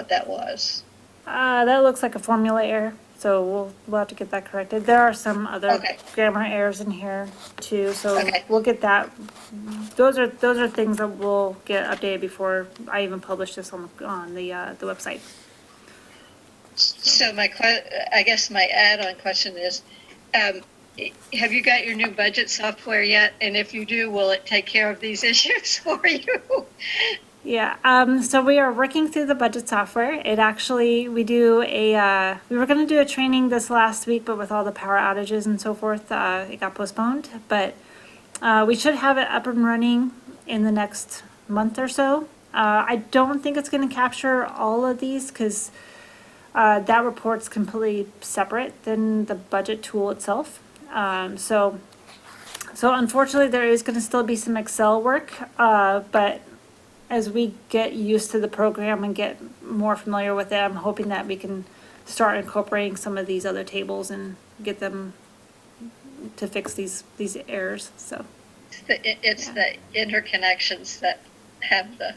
that was. That looks like a formula error, so we'll have to get that corrected. There are some other grammar errors in here too, so we'll get that. Those are things that will get updated before I even publish this on the website. So I guess my add-on question is, have you got your new budget software yet? And if you do, will it take care of these issues for you? Yeah, so we are working through the budget software. It actually, we were going to do a training this last week, but with all the power outages and so forth, it got postponed. But we should have it up and running in the next month or so. I don't think it's going to capture all of these because that report's completely separate than the budget tool itself. So unfortunately, there is going to still be some Excel work, but as we get used to the program and get more familiar with it, I'm hoping that we can start incorporating some of these other tables and get them to fix these errors. So it's the interconnections that have the.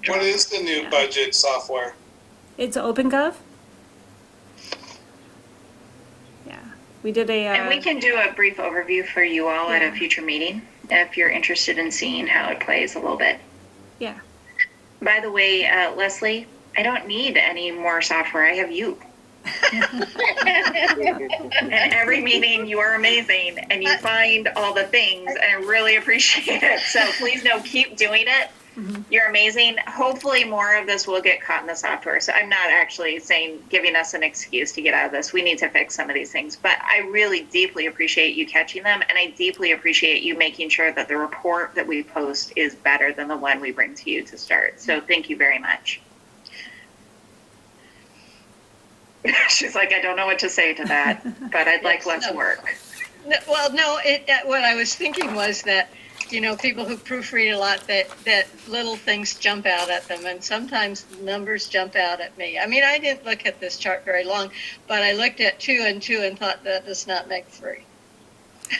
What is the new budget software? It's OpenGov. Yeah, we did and we can do a brief overview for you all at a future meeting if you're interested in seeing how it plays a little bit. Yeah. By the way, Leslie, I don't need any more software. I have you. And every meeting you are amazing and you find all the things and I really appreciate it. So please keep doing it. Mm-hmm. You're amazing. Hopefully more of this will get caught in the software. So I'm not actually giving us an excuse to get out of this. We need to fix some of these things, but I really deeply appreciate you catching them. And I deeply appreciate you making sure that the report that we post is better than the one we bring to you to start. So thank you very much. She's like, I don't know what to say to that, but I'd like less work. Well, no, what I was thinking was that, people who proofread a lot, that little things jump out at them, and sometimes numbers jump out at me. I mean, I didn't look at this chart very long, but I looked at 2 and 2 and thought that does not make 3.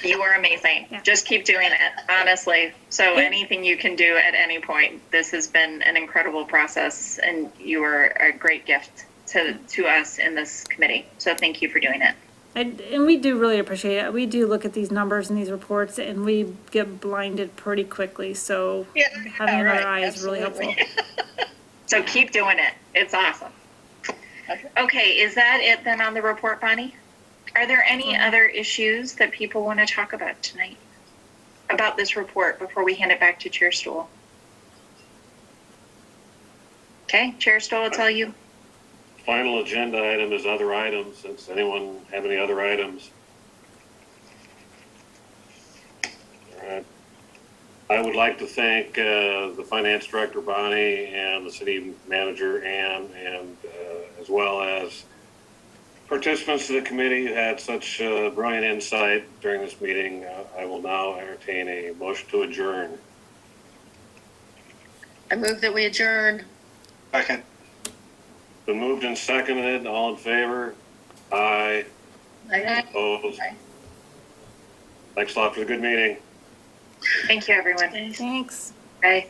You are amazing. Yeah. Just keep doing it, honestly. So anything you can do at any point, this has been an incredible process, and you are a great gift to us in this committee. So thank you for doing it. And we do really appreciate it. We do look at these numbers and these reports, and we get blinded pretty quickly. So having another eye is really helpful. So keep doing it. It's awesome. Okay, is that it then on the report, Bonnie? Are there any other issues that people want to talk about tonight about this report before we hand it back to Chair Stool? Okay, Chair Stoll, it's all you. Final agenda item is other items. Does anyone have any other items? All right. I would like to thank the finance director, Bonnie, and the city manager, Ann, and as well as participants of the committee who had such brilliant insight during this meeting. I will now entertain a motion to adjourn. I move that we adjourn. Second. Been moved and seconded. All in favor? Aye. Opposed? Thanks a lot for the good meeting. Thank you, everyone. Thanks. Bye.